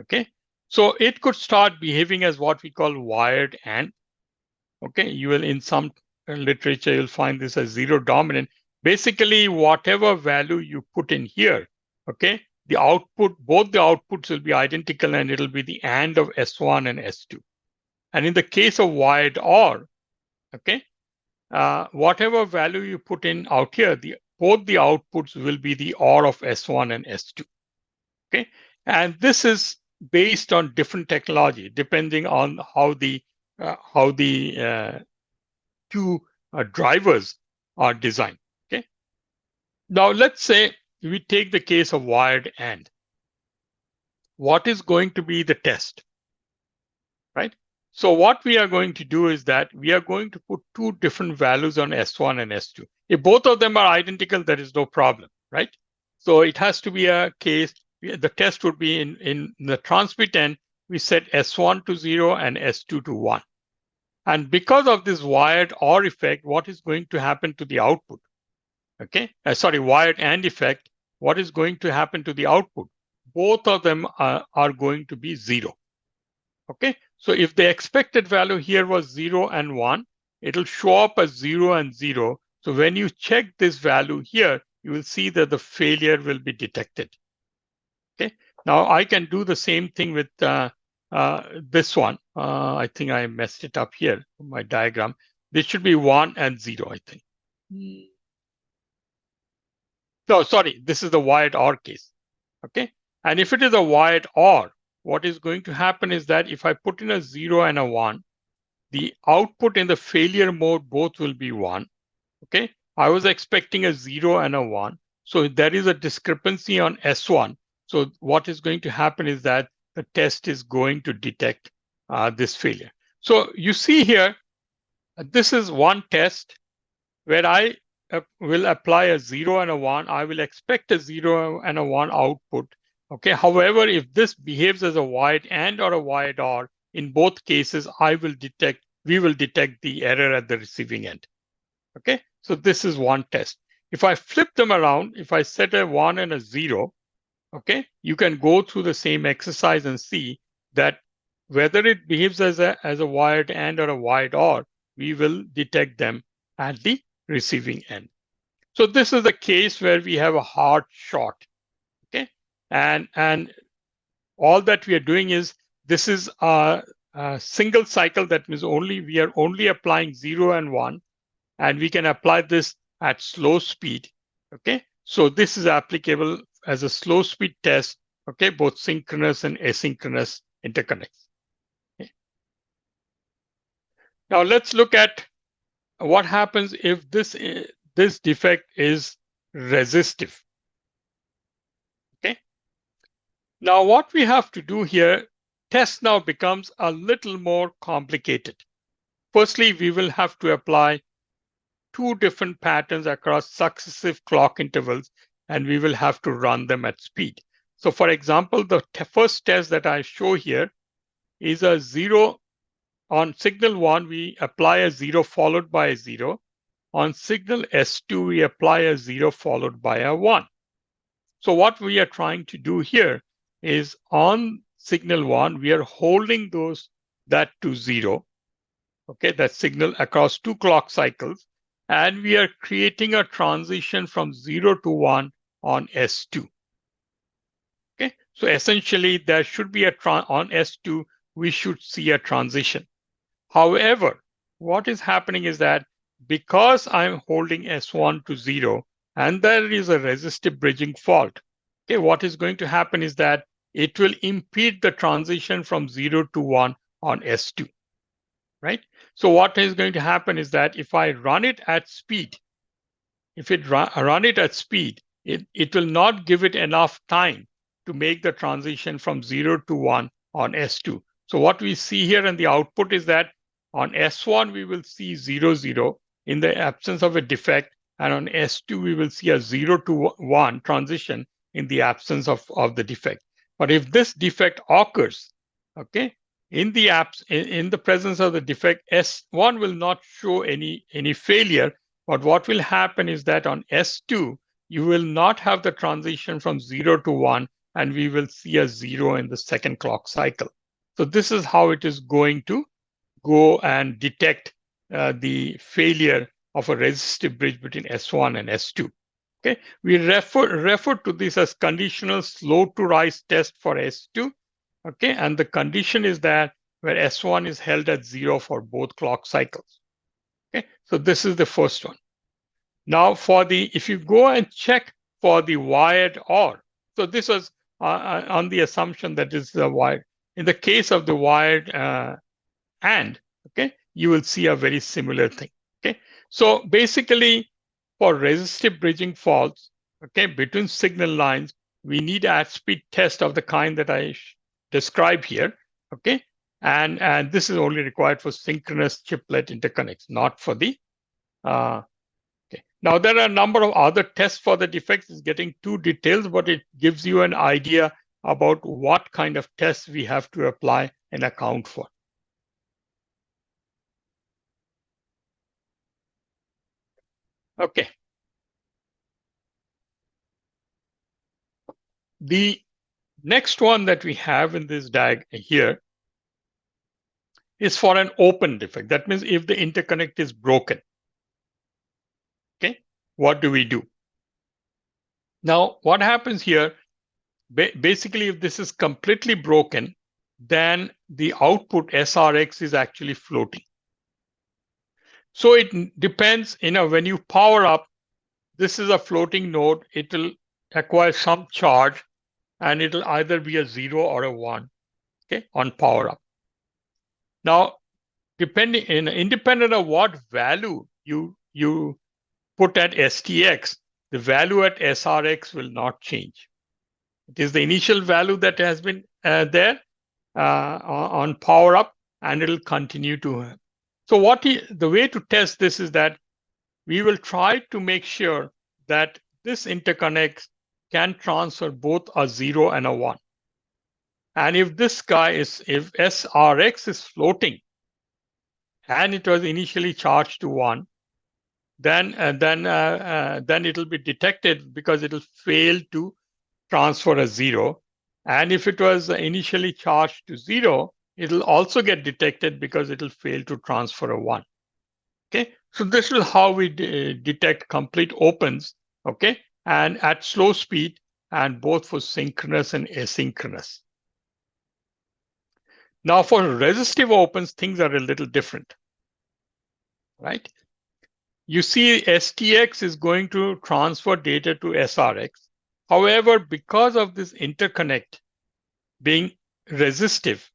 Okay, so it could start behaving as what we call wired AND. Okay, you will, in some literature, you'll find this as zero dominant. Basically, whatever value you put in here, okay, the output, both the outputs will be identical, and it'll be the AND of S1 and S2. And in the case of wired OR, okay, whatever value you put in out here, both the outputs will be the OR of S1 and S2. Okay, and this is based on different technology, depending on how the two drivers are designed. Okay, now let's say we take the case of wired AND. What is going to be the test, right? So what we are going to do is that we are going to put two different values on S1 and S2. If both of them are identical, there is no problem, right? So it has to be a case, the test would be in the transmit end, we set S1 to 0 and S2 to 1. And because of this wired OR effect, what is going to happen to the output? Okay, wired AND effect, what is going to happen to the output? Both of them are going to be 0. Okay, so if the expected value here was 0 and 1, it'll show up as 0 and 0. So when you check this value here, you will see that the failure will be detected. Okay, now I can do the same thing with this one. I think I messed it up here, my diagram. This should be 1 and 0, I think. No, sorry, this is the wired OR case. Okay, and if it is a wired OR, what is going to happen is that if I put in a 0 and a 1, the output in the failure mode both will be 1. Okay, I was expecting a 0 and a 1. So there is a discrepancy on S1. So what is going to happen is that the test is going to detect this failure. So you see here, this is one test where I will apply a 0 and a 1. I will expect a 0 and a 1 output. Okay. However, if this behaves as a wired AND or a wired OR, in both cases, we will detect the error at the receiving end. Okay. So this is one test. If I flip them around, if I set a 1 and a 0, okay, you can go through the same exercise and see that whether it behaves as a wired AND or a wired OR, we will detect them at the receiving end. So this is the case where we have a hard short. Okay, and all that we are doing is, this is a single cycle. That means we are only applying 0 and 1, and we can apply this at slow speed. Okay, so this is applicable as a slow speed test. Okay, both synchronous and asynchronous interconnects. Okay. Now let's look at what happens if this defect is resistive. Okay. Now what we have to do here, test now becomes a little more complicated. Firstly, we will have to apply two different patterns across successive clock intervals, and we will have to run them at speed. So for example, the first test that I show here is a 0. On signal 1, we apply a 0 followed by a 0. On signal S2, we apply a 0 followed by a 1. So what we are trying to do here is, on signal 1, we are holding that to 0. Okay, that signal across 2 clock cycles. And we are creating a transition from 0 to 1 on S2. Okay, so essentially there should be on S2, we should see a transition. However, what is happening is that because I'm holding S1 to 0 and there is a resistive bridging fault, okay, what is going to happen is that it will impede the transition from 0 to 1 on S2. Right? So what is going to happen is that if I run it at speed, run it at speed, it will not give it enough time to make the transition from 0 to 1 on S2. So what we see here in the output is that on S1, we will see 0, 0. in the absence of a defect, and on S2 we will see a 0 to 1 transition in the absence of the defect. But if this defect occurs, okay, in the presence of the defect, S1 will not show any failure. But what will happen is that on S2 you will not have the transition from 0 to 1, and we will see a 0 in the second clock cycle. So this is how it is going to go and detect the failure of a resistive bridge between S1 and S2. Okay, we refer to this as conditional slow to rise test for S2. Okay, and the condition is that where S1 is held at 0 for both clock cycles. Okay, so this is the first one. Now if you go and check for the wired OR, so this was on the assumption that is the wired. In the case of the wired AND, okay, you will see a very similar thing. Okay, so basically for resistive bridging faults, okay, between signal lines, we need at-speed test of the kind that I describe here. Okay, and this is only required for synchronous chiplet interconnects, not for the okay. Now there are a number of other tests for the defects. It's getting too detailed, but it gives you an idea about what kind of tests we have to apply and account for. Okay. The next one that we have in this diagram here is for an open defect. That means if the interconnect is broken, okay, what do we do? Now, what happens here, basically, if this is completely broken, then the output SRX is actually floating. So it depends, when you power up, this is a floating node, it will acquire some charge, and it'll either be a 0 or a 1, okay, on power up. Now, independent of what value you put at STX, the value at SRX will not change. It is the initial value that has been there on power up, and it'll continue to. So the way to test this is that we will try to make sure that this interconnect can transfer both a 0 and a 1. And if if SRX is floating and it was initially charged to 1, then it'll be detected because it'll fail to transfer a 0. And if it was initially charged to 0, it'll also get detected because it'll fail to transfer a 1. Okay, so this is how we detect complete opens, okay, and at slow speed, and both for synchronous and asynchronous. Now for resistive opens, things are a little different, right? You see STX is going to transfer data to SRX. However, because of this interconnect being resistive,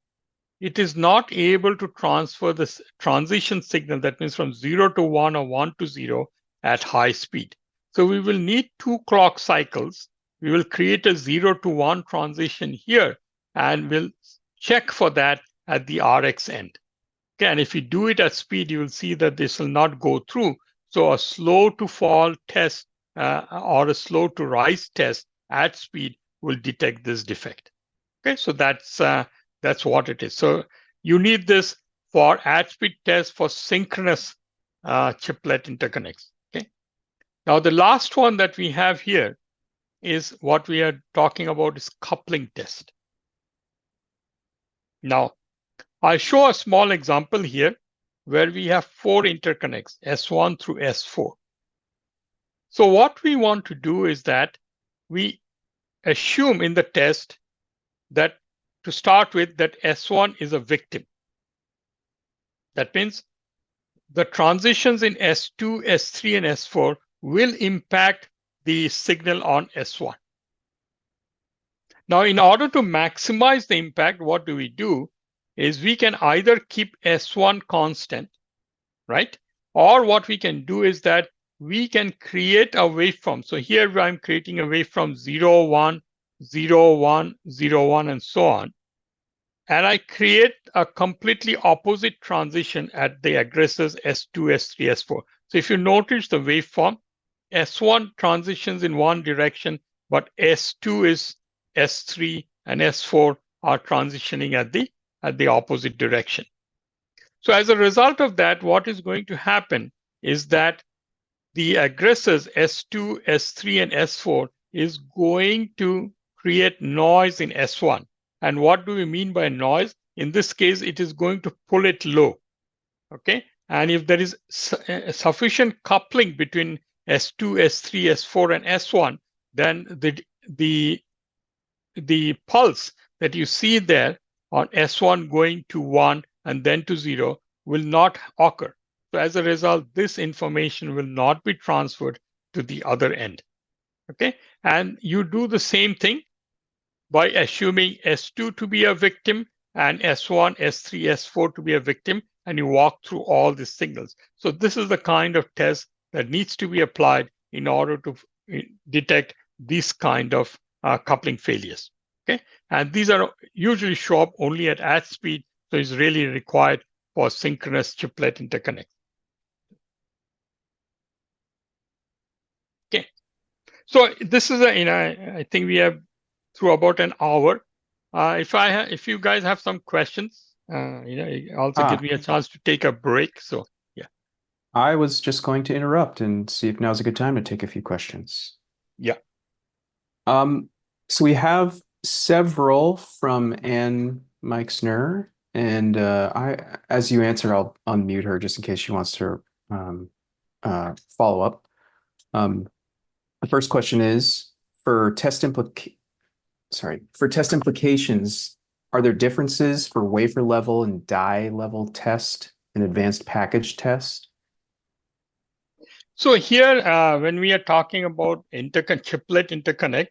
it is not able to transfer this transition signal, that means from 0 to 1 or 1 to 0 at high speed. So we will need 2 clock cycles. We will create a 0 to 1 transition here, and we'll check for that at the RX end. Okay, and if you do it at speed, you will see that this will not go through. So a slow to fall test or a slow to rise test at speed will detect this defect. Okay, so that's what it is. So you need this for at-speed test for synchronous chiplet interconnects. Okay. Now the last one that we have here is what we are talking about is coupling test. Now I show a small example here where we have 4 interconnects, S1 through S4. So what we want to do is that we assume in the test that to start with that S1 is a victim. That means the transitions in S2, S3, and S4 will impact the signal on S1. Now, in order to maximize the impact, what do? Is we can either keep S1 constant, right? Or what we can do is that we can create a waveform. So here I'm creating a waveform 0, 1, 0, 1, 0, 1, and so on. And I create a completely opposite transition at the addresses S2, S3, S4. So So if you notice the waveform, S1 transitions in one direction, but S2 is S3 and S4 are transitioning at the opposite direction. So as a result of that, what is going to happen is that the aggressors S2, S3, and S4 is going to create noise in S1. And what do we mean by noise? In this case, it is going to pull it low. Okay. And if there is sufficient coupling between S2, S3, S4, and S1, then the pulse that you see there on S1 going to 1 and then to 0 will not occur. So as a result, this information will not be transferred to the other end. Okay. And you do the same thing by assuming S2 to be a victim and S1, S3, S4 to be a victim, and you walk through all these signals. So this is the kind of test that needs to be applied in order to detect these kind of coupling failures. Okay, and these are usually show up only at speed, so it's really required for synchronous chiplet interconnect. Okay, so this is I think we have through about an hour. If you guys have some questions, also give me a chance to take a break. So yeah, I was just going to interrupt and see if now's a good time to take a few questions. Yeah. So we have several from Ann Meixner, and as you answer, I'll unmute her just in case she wants to follow up. The first question is for test implications, are there differences for wafer level and die level test and advanced package test? So here, when we are talking about chiplet interconnect,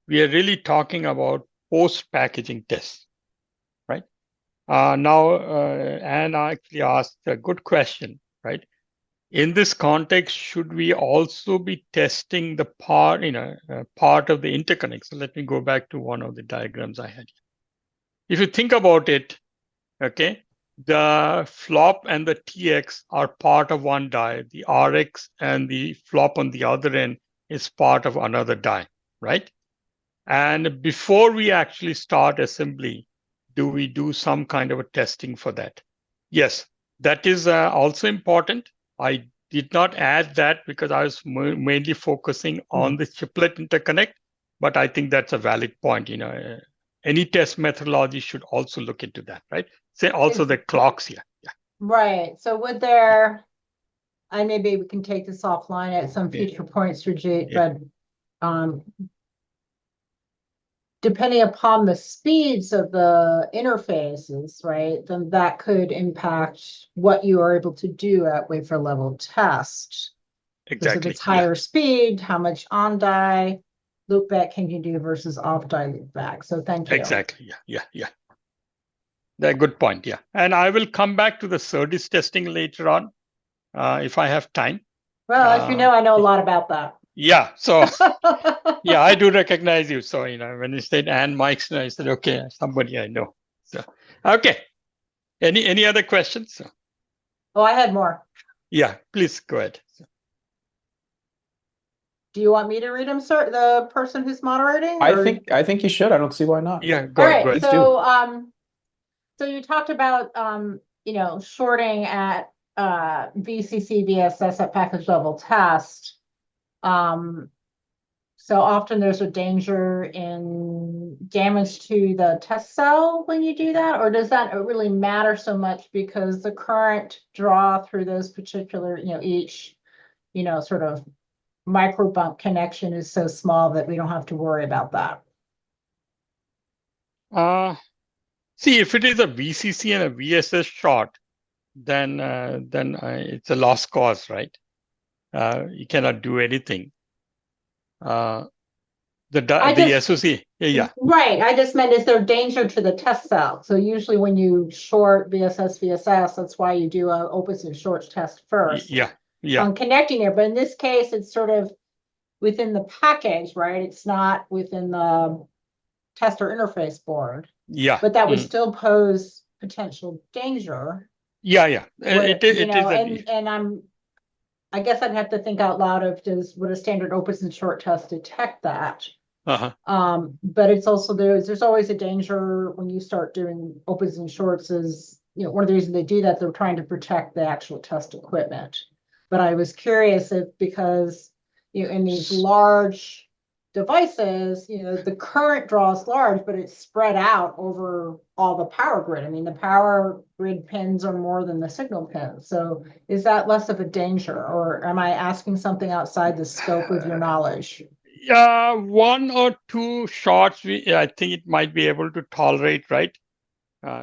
we are really talking about post-packaging tests, right? Now, Anne actually asked a good question, right? In this context, should we also be testing the part of the interconnect? So let me go back to one of the diagrams I had. If you think about it, okay, the flop and the TX are part of one die. The RX and the flop on the other end is part of another die, right? And before we actually start assembly, do we do some kind of a testing for that? Yes, that is also important. I did not add that because I was mainly focusing on the chiplet interconnect, but I think that's a valid point. Any test methodology should also look into that, right? Say also the clocks here. Yeah. Right. So would there, and maybe we can take this offline at some future points, Sreejit, but depending upon the speeds of the interfaces, right, then that could impact what you are able to do at wafer level test. Exactly. Because if it's higher speed, how much on die loopback can you do versus off die loopback? So thank you. Exactly. Yeah. That's a good point. Yeah. And I will come back to the SerDes testing later on if I have time. Well, as you know, I know a lot about that. Yeah. So yeah, I do recognize you. So, when you said Ann Meixner, I said, okay, somebody I know. So, okay. Any other questions? Oh, I had more. Yeah, please go ahead. Do you want me to read them, sir? The person who's moderating? I think you should. I don't see why not. Yeah, go ahead. So you talked about shorting at VCC VSS at package level test. So often there's a danger in damage to the test cell when you do that, or does that really matter so much because the current draw through those particular, each, sort of micro bump connection is so small that we don't have to worry about that? See, if it is a VCC and a VSS short, then it's a lost cause, right? You cannot do anything. The SOC, yeah. Right. I just meant, is there danger to the test cell? So usually when you short VSS, that's why you do a opposite short test first. Yeah. On connecting there. But in this case, it's sort of within the package, right? It's not within the tester interface board. Yeah. But that would still pose potential danger. Yeah. And I'm I guess I'd have to think out loud of would a standard opens and short test detect that? But it's also there's always a danger when you start doing opens and shorts is, one of the reasons they do that, they're trying to protect the actual test equipment. But I was curious if, because, in these large devices, the current draw is large, but it's spread out over all the power grid. I mean, the power grid pins are more than the signal pins. So is that less of a danger, or am I asking something outside the scope of your knowledge? Yeah, one or two shots, I think it might be able to tolerate, right?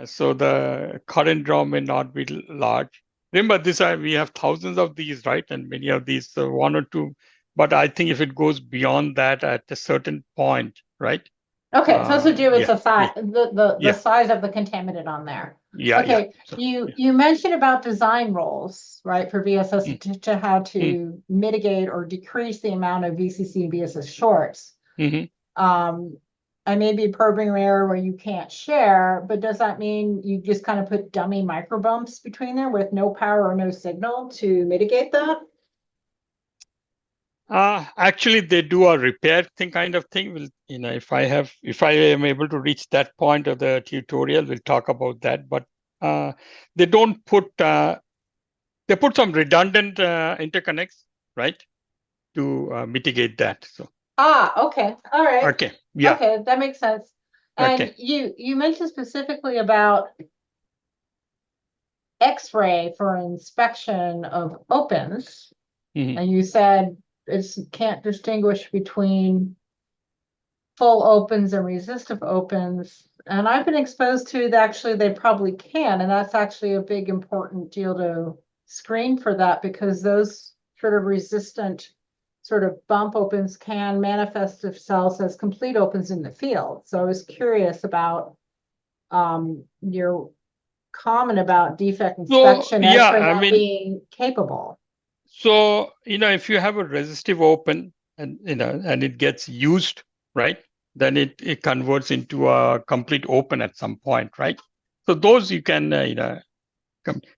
So the current draw may not be large. Remember, we have thousands of these, right? And many of these, so one or two. But I think if it goes beyond that at a certain point, right? Okay, so to do with the size, the yeah. size of the contaminant on there. Yeah. Okay, So, you mentioned about design rules, right, for VSS to how to mitigate or decrease the amount of VCC and VSS shorts. I may be probing error where you can't share, but does that mean you just kind of put dummy micro bumps between there with no power or no signal to mitigate that? Actually, they do a repair kind of thing. If I am able to reach that point of the tutorial, we'll talk about that. But they don't put, they put some redundant interconnects, right, to mitigate that. So. Okay, all right. Okay, yeah. Okay, that makes sense. And okay. you mentioned specifically about X-ray for inspection of opens, and you said it can't distinguish between full opens and resistive opens. And I've been exposed to actually they probably can, and that's actually a big important deal to screen for that, because those sort of resistant sort of bump opens can manifest themselves as complete opens in the field. So I was curious about your comment about defect inspection, X-ray not being capable. So, if you have a resistive open and, and it gets used, right, then it converts into a complete open at some point, right? So those you can,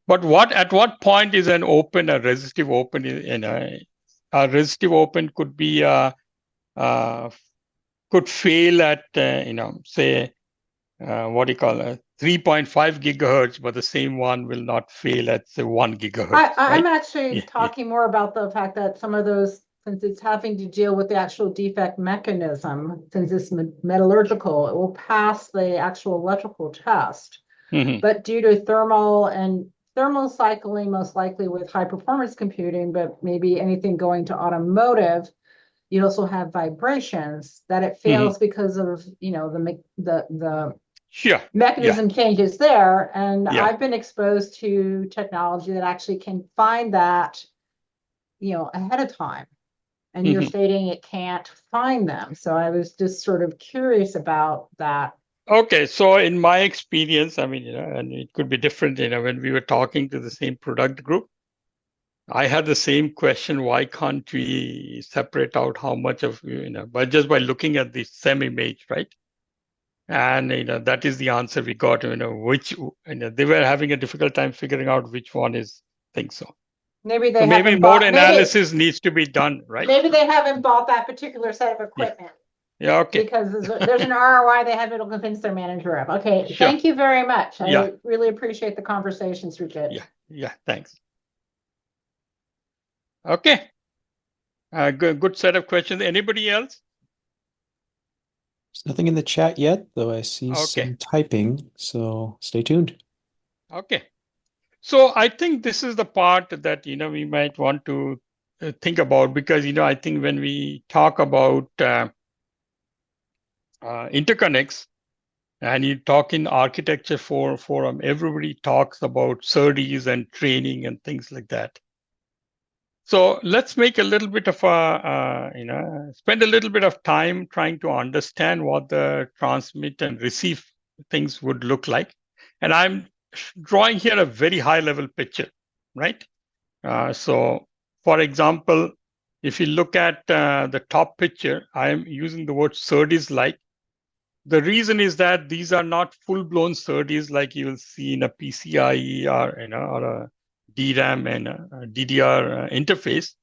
but at what point is an open, a resistive open, a resistive open could be, could fail at, say, what do you call it? 3.5 gigahertz, but the same one will not fail at, say, 1 gigahertz. I'm actually talking more about the fact that some of those, since it's having to deal with the actual defect mechanism, since it's metallurgical, it will pass the actual electrical test. But due to thermal cycling, most likely with high performance computing, but maybe anything going to automotive, you also have vibrations that it fails because of, the mechanism changes there. And I've been exposed to technology that actually can find that, ahead of time. And you're stating it can't find them. So I was just sort of curious about that. Okay, so in my experience, I mean, and it could be different, when we were talking to the same product group, I had the same question: why can't we separate out how much of, but just by looking at the SEM image, right? And that is the answer we got. Which they were having a difficult time figuring out which one is. Think so. Maybe they maybe more analysis needs to be done, right? Maybe they haven't bought that particular set of equipment. Yeah, okay. Because there's an ROI they have, it'll convince their manager of. Okay, thank you very much. I really appreciate the conversation, Sreejit. Yeah, thanks. Okay. Good set of questions. Anybody else? There's nothing in the chat yet, though I see some typing, so stay tuned. Okay. So I think this is the part that, we might want to think about, because, I think when we talk about interconnects and you talk in architecture forum, everybody talks about SerDes and training and things like that. So let's make a little bit of spend a little bit of time trying to understand what the transmit and receive things would look like. And I'm drawing here a very high level picture, right? So for example, if you look at the top picture, I am using the word SerDes-like. The reason is that these are not full-blown SerDes like you will see in a PCIe or, or a DRAM and DDR interface,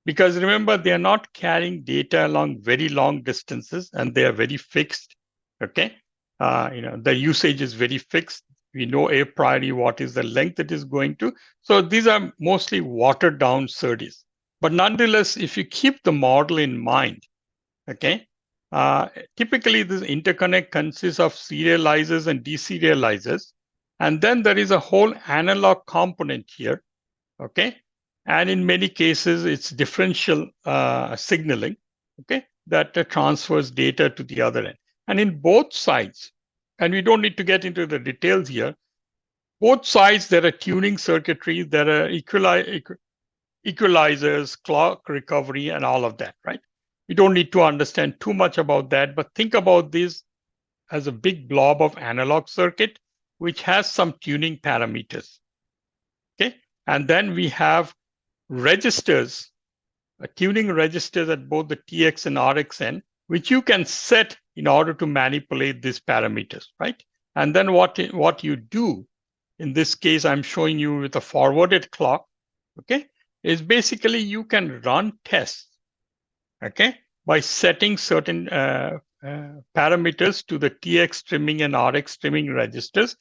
because remember, they are not carrying data along very long distances and they are very fixed. Okay. The usage is very fixed. We know a priori what is the length it is going to. So these are mostly watered down SerDes. But nonetheless, if you keep the model in mind, okay, typically this interconnect consists of serializers and deserializers. And then there is a whole analog component here, okay? And in many cases, it's differential signaling, okay, that transfers data to the other end. And in both sides, and we don't need to get into the details here, both sides, there are tuning circuitry, there are equalizers, clock recovery, and all of that, right? You don't need to understand too much about that, but think about this as a big blob of analog circuit, which has some tuning parameters, okay? And then we have registers, tuning registers at both the TX and RX end, which you can set in order to manipulate these parameters, right? And then what you do, in this case, I'm showing you with a forwarded clock, okay, is basically you can run tests, okay, by setting certain parameters to the TX trimming and RX trimming registers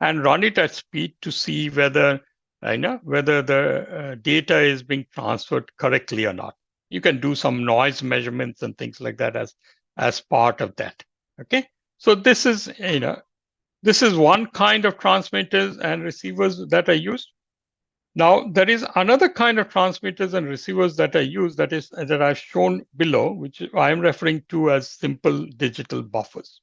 and run it at speed to see whether the data is being transferred correctly or not. You can do some noise measurements and things like that as part of that. Okay, so this is one kind of transmitters and receivers that are used. Now there is another kind of transmitters and receivers that are used that I've shown below, which I am referring to as simple digital buffers.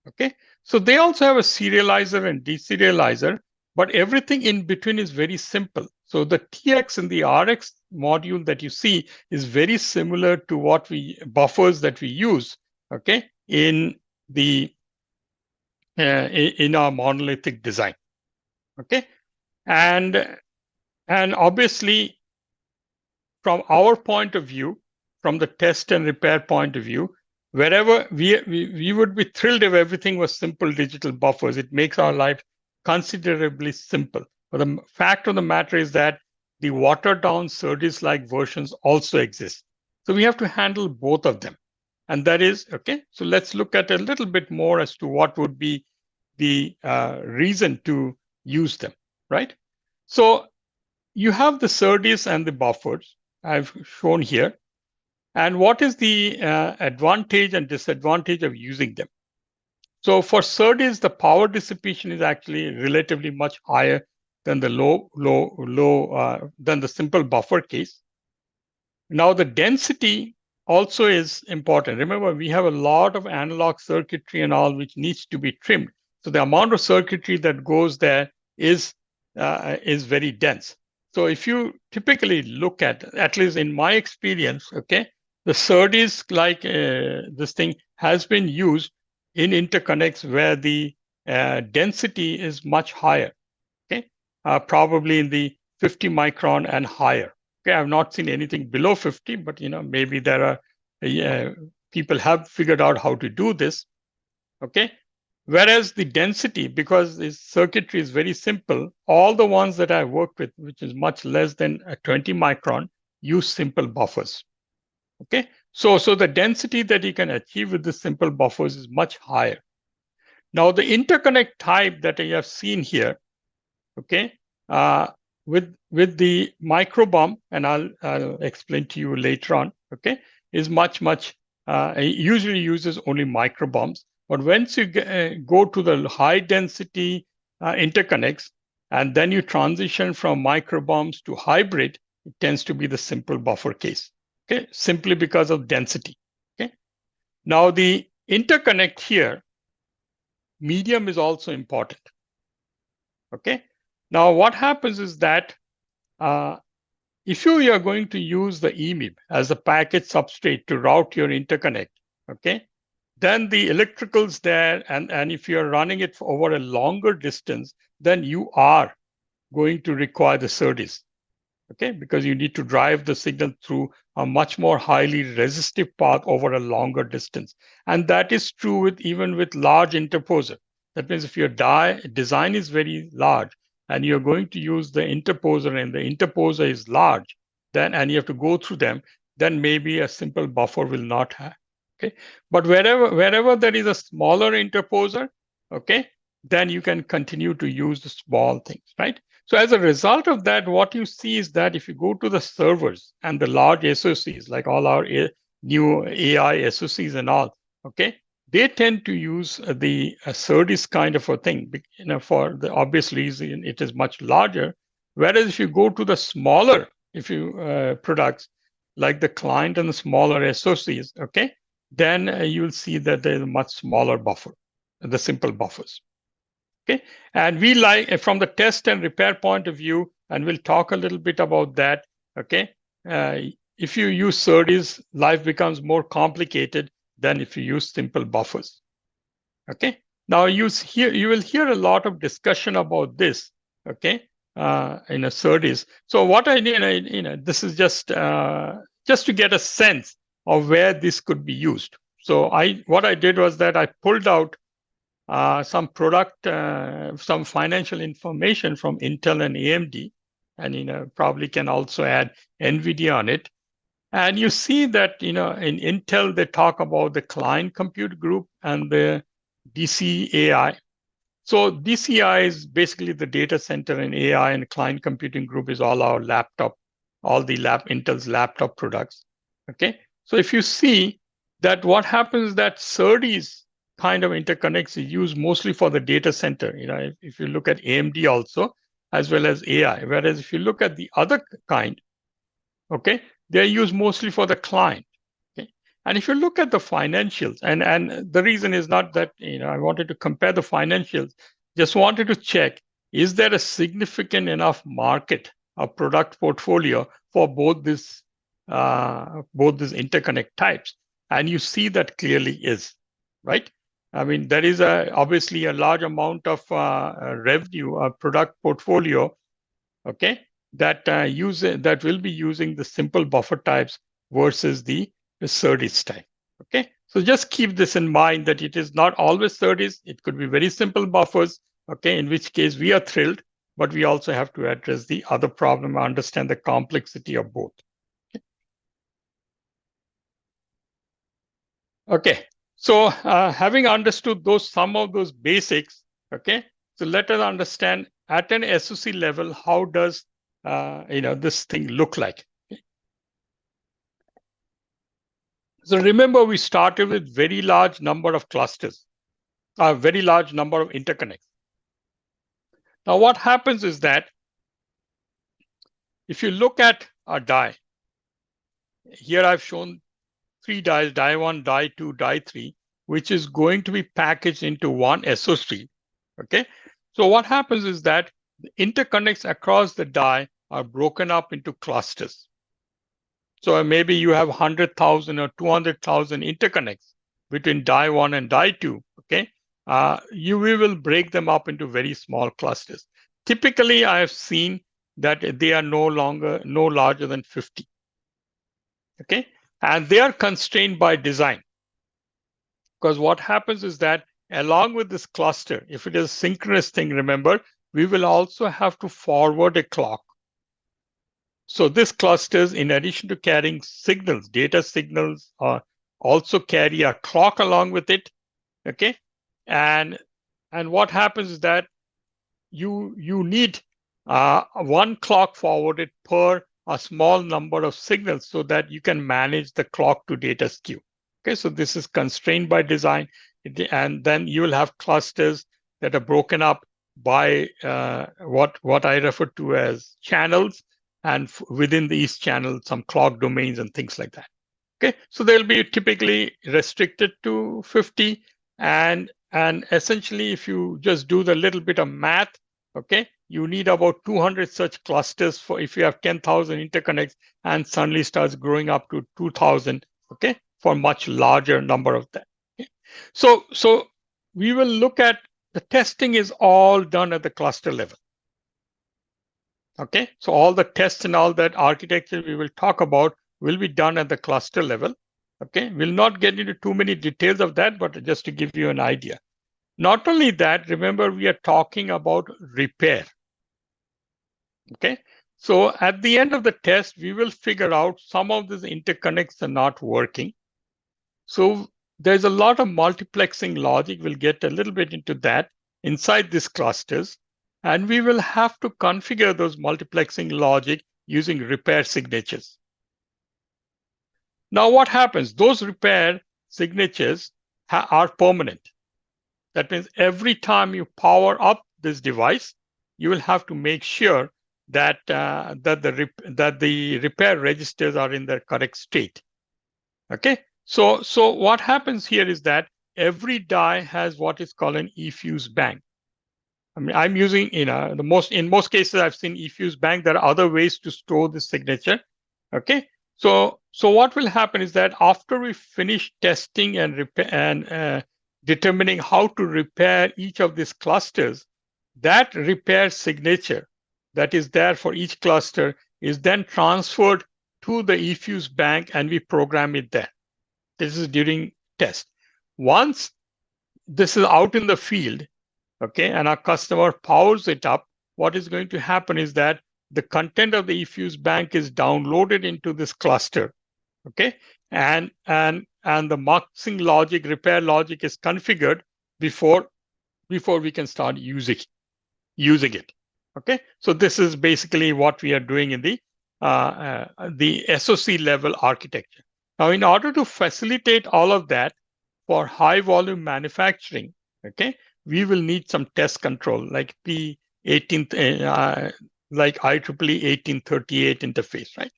Okay, so they also have a serializer and deserializer, but everything in between is very simple. So the TX and the RX module that you see is very similar to buffers that we use, okay, in our monolithic design, okay, and obviously from our point of view, from the test and repair point of view, wherever we would be thrilled if everything was simple digital buffers. It makes our life considerably simple. But the fact of the matter is that the watered down SerDes-like versions also exist. So we have to handle both of them. And that is, okay, so let's look at a little bit more as to what would be the reason to use them, right? So you have the SerDes and the buffers I've shown here. And what is the advantage and disadvantage of using them? So for SerDes, the power dissipation is actually relatively much higher than the than the simple buffer case. Now the density also is important. Remember, we have a lot of analog circuitry and all which needs to be trimmed. So the amount of circuitry that goes there is very dense. So if you typically look at least in my experience, okay, the SerDes like this thing has been used in interconnects where the density is much higher, okay, probably in the 50 micron and higher. Okay, I've not seen anything below 50, but maybe there are people have figured out how to do this. Okay, whereas the density, because this circuitry is very simple, all the ones that I worked with, which is much less than a 20 micron, use simple buffers. Okay, so the density that you can achieve with the simple buffers is much higher. Now the interconnect type that I have seen here, okay, with the microbump, and I'll explain to you later on, okay, is much usually uses only microbumps. But once you go to the high density interconnects, and then you transition from microbumps to hybrid, it tends to be the simple buffer case. Okay, simply because of density. Okay, now the interconnect here, medium is also important. Okay, now what happens is that if you are going to use the EMIB as a package substrate to route your interconnect, okay, then the electricals there, and if you're running it for over a longer distance, then you are going to require the SerDes. Okay, because you need to drive the signal through a much more highly resistive path over a longer distance. And that is true even with large interposer. That means if your design is very large, and you're going to use the interposer, and the interposer is large, then and you have to go through them, then maybe a simple buffer will not have. Okay, but wherever there is a smaller interposer, okay, then you can continue to use the small things, right? So as a result of that, what you see is that if you go to the servers and the large SoCs, like all our new AI SoCs and all, okay, they tend to use the SerDes kind of a thing, for the obvious reason it is much larger. Whereas if you go to the smaller, products like the client and the smaller SoCs, okay, then you'll see that there's a much smaller buffer, the simple buffers. Okay, and we like from the test and repair point of view, and we'll talk a little bit about that. Okay, if you use SerDes, life becomes more complicated than if you use simple buffers. Okay, now you will hear a lot of discussion about this. Okay, in a SerDes. So what I did, this is just to get a sense of where this could be used. So what I did was that I pulled out some some financial information from Intel and AMD, and probably can also add NVIDIA on it. And you see that in Intel they talk about the client compute group and the DCAI. So DCI is basically the data center, and AI and client computing group is all our laptop, all the Intel's laptop products. Okay, so if you see that what happens that SerDes kind of interconnects is used mostly for the data center. If you look at AMD also, as well as AI. Whereas if you look at the other kind, okay, they're used mostly for the client. Okay, and if you look at the financials, and the reason is not that I wanted to compare the financials, just wanted to check, is there a significant enough market or product portfolio for both these interconnect types? And you see that clearly is, right? I mean, there is obviously a large amount of revenue, product portfolio, okay, that will be using the simple buffer types versus the SerDes type. Okay, so just keep this in mind that it is not always SerDes. It could be very simple buffers. Okay, in which case we are thrilled, but we also have to address the other problem, understand the complexity of both. Okay, so having understood some of those basics, okay, so let us understand at an SoC level, how does this thing look like? Okay. So remember, we started with very large number of clusters, a very large number of interconnects. Now, what happens is that if you look at a die, here I've shown 3 dies, die 1, die 2, die 3, which is going to be packaged into one SoC. Okay, so what happens is that the interconnects across the die are broken up into clusters. So maybe you have 100,000 or 200,000 interconnects between die 1 and die 2. Okay, we will break them up into very small clusters. Typically, I have seen that they are no larger than 50. Okay, and they are constrained by design. Because what happens is that along with this cluster, if it is a synchronous thing, remember, we will also have to forward a clock. So this clusters, in addition to carrying signals, data signals, also carry a clock along with it. Okay, and what happens is that you need one clock forwarded per a small number of signals so that you can manage the clock to data skew. Okay, so this is constrained by design, and then you will have clusters that are broken up by what I refer to as channels, and within these channels, some clock domains and things like that. Okay, so they'll be typically restricted to 50, and essentially, if you just do the little bit of math, okay, you need about 200 such clusters for if you have 10,000 interconnects, and suddenly starts growing up to 2,000. Okay, for a much larger number of them. Okay? So we will look at the testing is all done at the cluster level. Okay, so all the tests and all that architecture we will talk about will be done at the cluster level. Okay, we'll not get into too many details of that, but just to give you an idea. Not only that, remember we are talking about repair. Okay. So at the end of the test, we will figure out some of these interconnects are not working. So there's a lot of multiplexing logic. We'll get a little bit into that inside these clusters. And we will have to configure those multiplexing logic using repair signatures. Now, what happens? Those repair signatures are permanent. That means every time you power up this device, you will have to make sure that that the repair registers are in their correct state. Okay. So what happens here is that every die has what is called an eFuse bank. I mean, I'm using, in most cases I've seen eFuse bank. There are other ways to store the signature. Okay. So what will happen is that after we finish testing and repair and determining how to repair each of these clusters, that repair signature that is there for each cluster is then transferred to the eFuse bank and we program it there. This is during test. Once this is out in the field, okay, and our customer powers it up, what is going to happen is that the content of the eFuse bank is downloaded into this cluster, okay, and the muxing logic, repair logic is configured before we can start using it. Okay, so this is basically what we are doing in the SoC level architecture. Now, in order to facilitate all of that for high volume manufacturing, okay, we will need some test control like like IEEE 1838 interface, right?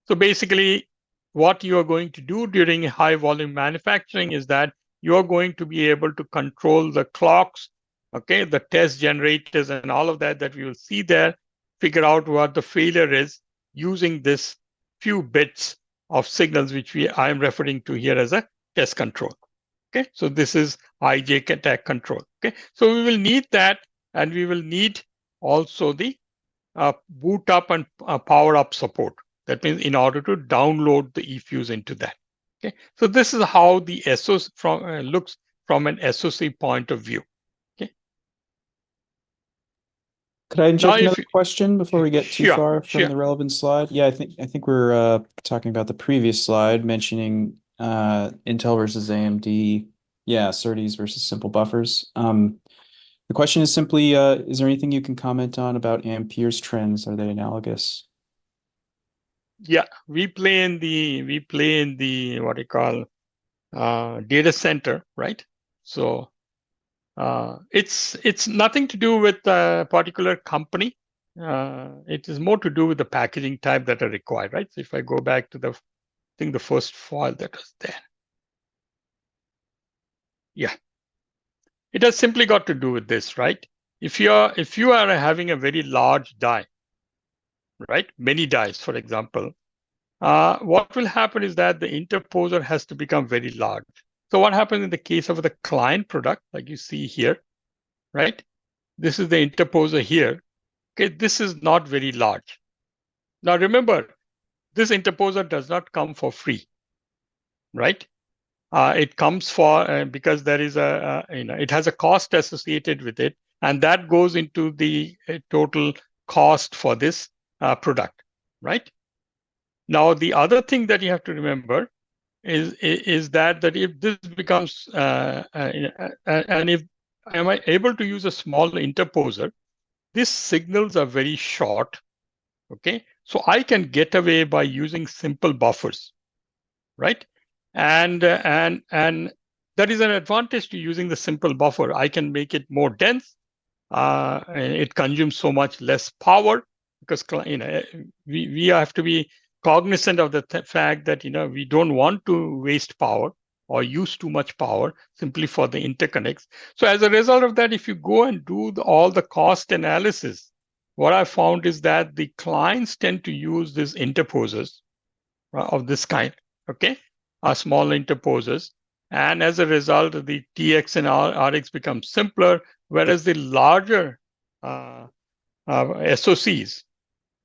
So basically, what you are going to do during high volume manufacturing is that you are going to be able to control the clocks, okay, the test generators and all of that we will see there, figure out what the failure is using this few bits of signals, which I am referring to here as a test control. Okay, so this is IJ attack control. Okay, so we will need that, and we will need also the boot up and power up support. That means in order to download the eFuse into that. Okay, so this is how the SoC looks from an SoC point of view. Okay. Could I inject another question before we get too far from the relevant slide? Yeah, I think we're talking about the previous slide mentioning Intel versus AMD, yeah, SerDes versus simple buffers. The question is simply, is there anything you can comment on about Ampere's trends? Are they analogous? Yeah, we play in the what you call data center, right? So it's nothing to do with a particular company. It is more to do with the packaging type that are required, right? So if I go back to I think the first file that was there. Yeah. It has simply got to do with this, right? If you are having a very large die, right? Many dies, for example, what will happen is that the interposer has to become very large. So what happens in the case of the client product, like you see here, right? This is the interposer here. Okay, this is not very large. Now remember, this interposer does not come for free, right? It comes for because there is it has a cost associated with it, and that goes into the total cost for this product, right? Now, the other thing that you have to remember is that if this becomes and if am I able to use a small interposer, these signals are very short. Okay, so I can get away by using simple buffers, right? And that is an advantage to using the simple buffer. I can make it more dense. It consumes so much less power because we have to be cognizant of the fact that we don't want to waste power or use too much power simply for the interconnects. So as a result of that, if you go and do all the cost analysis, what I found is that the clients tend to use these interposers of this kind, okay, small interposers. And as a result, the TX and RX become simpler, whereas the larger SoCs,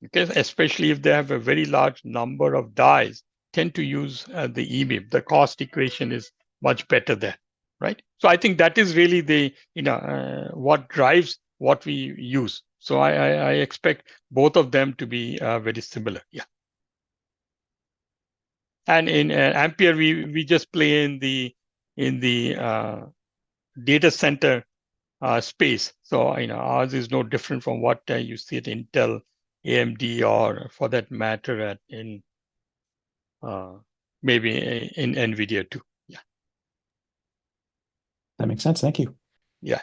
okay, especially if they have a very large number of dies, tend to use the EMIB. The cost equation is much better there, right? So I think that is really the what drives what we use. So I expect both of them to be very similar. Yeah. And in Ampere, we just play in the data center space. So ours is no different from what you see at Intel, AMD, or for that matter in maybe in NVIDIA too. Yeah. That makes sense. Thank you. Yeah.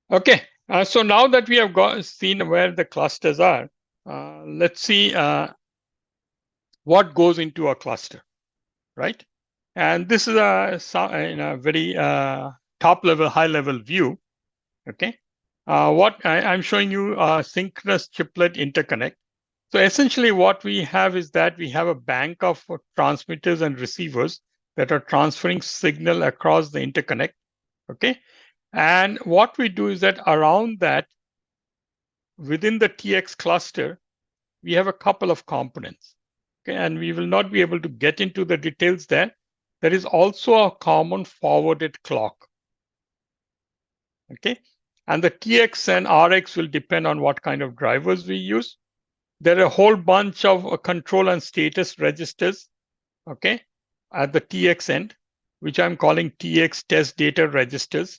Okay. So now that we have seen where the clusters are, let's see what goes into a cluster, right? And this is a very top level, high level view. Okay. What I'm showing you synchronous chiplet interconnect. So essentially what we have is that we have a bank of transmitters and receivers that are transferring signal across the interconnect. Okay. And what we do is that around that, within the TX cluster, we have a couple of components. Okay. And we will not be able to get into the details there. There is also a common forwarded clock. Okay. And the TX and RX will depend on what kind of drivers we use. There are a whole bunch of control and status registers, okay, at the TX end, which I'm calling TX test data registers.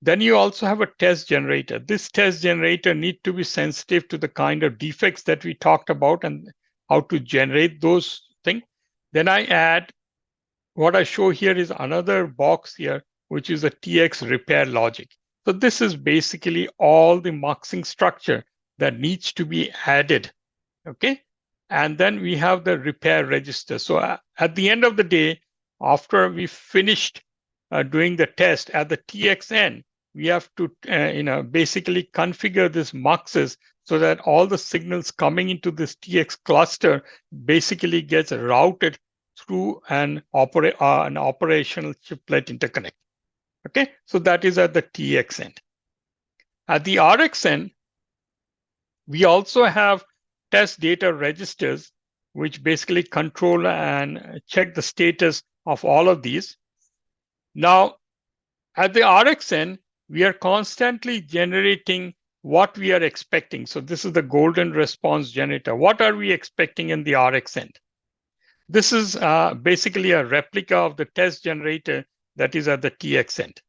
Then you also have a test generator. This test generator needs to be sensitive to the kind of defects that we talked about and how to generate those things. Then I add, what I show here is another box here, which is a TX repair logic. So this is basically all the muxing structure that needs to be added. Okay. And then we have the repair register. So at the end of the day, after we finished doing the test at the TXN, we have to basically configure this muxes so that all the signals coming into this TX cluster basically gets routed through an operational chiplet interconnect. Okay, so that is at the TX end. At the RX end, we also have test data registers, which basically control and check the status of all of these. Now, at the RX end, we are constantly generating what we are expecting. So this is the golden response generator. What are we expecting in the RX end? This is basically a replica of the test generator that is at the TX end.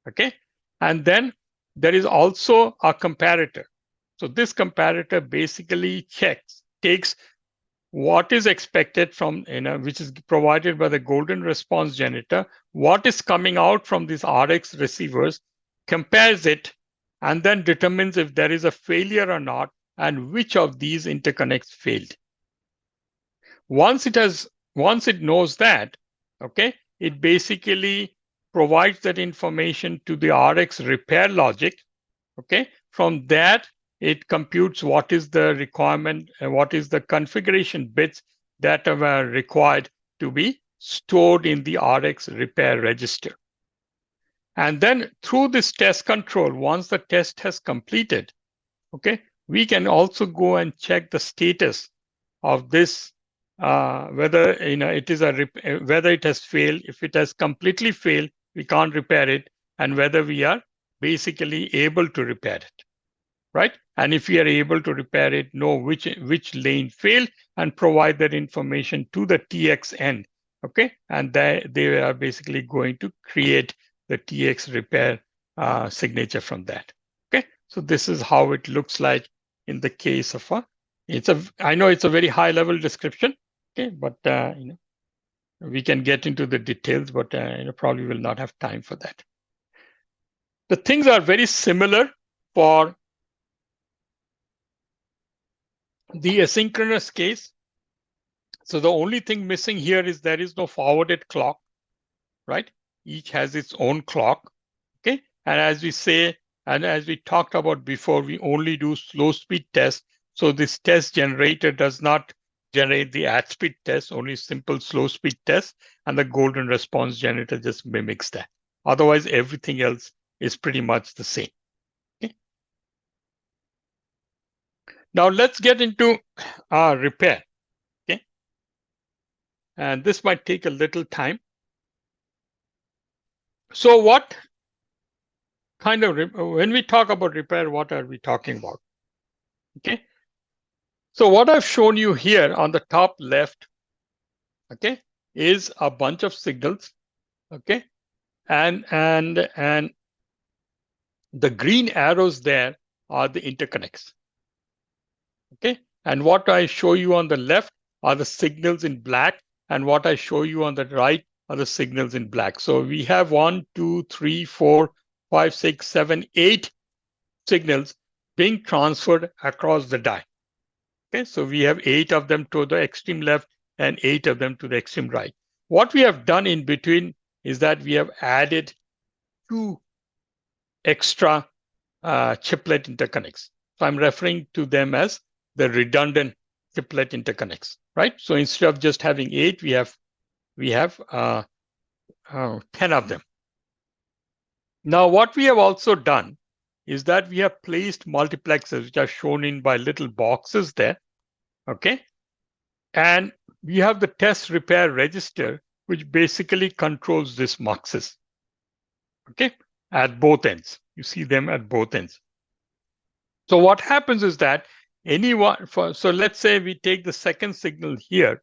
Okay. And then there is also a comparator. So this comparator basically takes what is expected from, which is provided by the golden response generator, what is coming out from these RX receivers, compares it, and then determines if there is a failure or not, and which of these interconnects failed. Once it knows that, okay, it basically provides that information to the RX repair logic. Okay, from that, it computes what is the requirement and what is the configuration bits that are required to be stored in the RX repair register. And then through this test control, once the test has completed, okay, we can also go and check the status of this, whether it is whether it has failed. If it has completely failed, we can't repair it, and whether we are basically able to repair it, right? And if we are able to repair it, know which lane failed and provide that information to the TX end, okay? And they are basically going to create the TX repair signature from that, okay? So this is how it looks like in the case of I know it's a very high level description, okay? But we can get into the details, but probably will not have time for that. The things are very similar for the asynchronous case. So the only thing missing here is there is no forwarded clock, right? Each has its own clock, okay? And as we say, and as we talked about before, we only do slow speed tests. So this test generator does not generate the at speed test, only simple slow speed test, and the golden response generator just mimics that. Otherwise, everything else is pretty much the same. Okay? Now let's get into repair. Okay, and this might take a little time. So what kind of, when we talk about repair, what are we talking about? Okay. So what I've shown you here on the top left, okay, is a bunch of signals, okay, and the green arrows there are the interconnects, okay, and what I show you on the left are the signals in black, and what I show you on the right are the signals in black. So we have 1, 2, 3, 4, 5, 6, 7, 8 signals being transferred across the die. Okay, so we have 8 of them to the extreme left and 8 of them to the extreme right. What we have done in between is that we have added 2 extra chiplet interconnects. So I'm referring to them as the redundant chiplet interconnects, right? So instead of just having 8, we have 10 of them. Now, what we have also done is that we have placed multiplexers, which are shown in by little boxes there, okay? And we have the test repair register, which basically controls this muxes, okay, at both ends. You see them at both ends. So what happens is that so let's say we take the second signal here,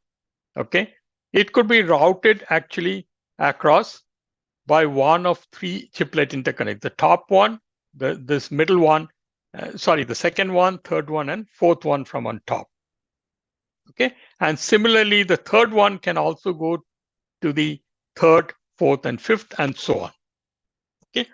okay? It could be routed actually across by one of 3 chiplet interconnects. The top one, this middle one, the second one, third one, and fourth one from on top. Okay, and similarly, the third one can also go to the third, fourth, and fifth, and so on. Okay,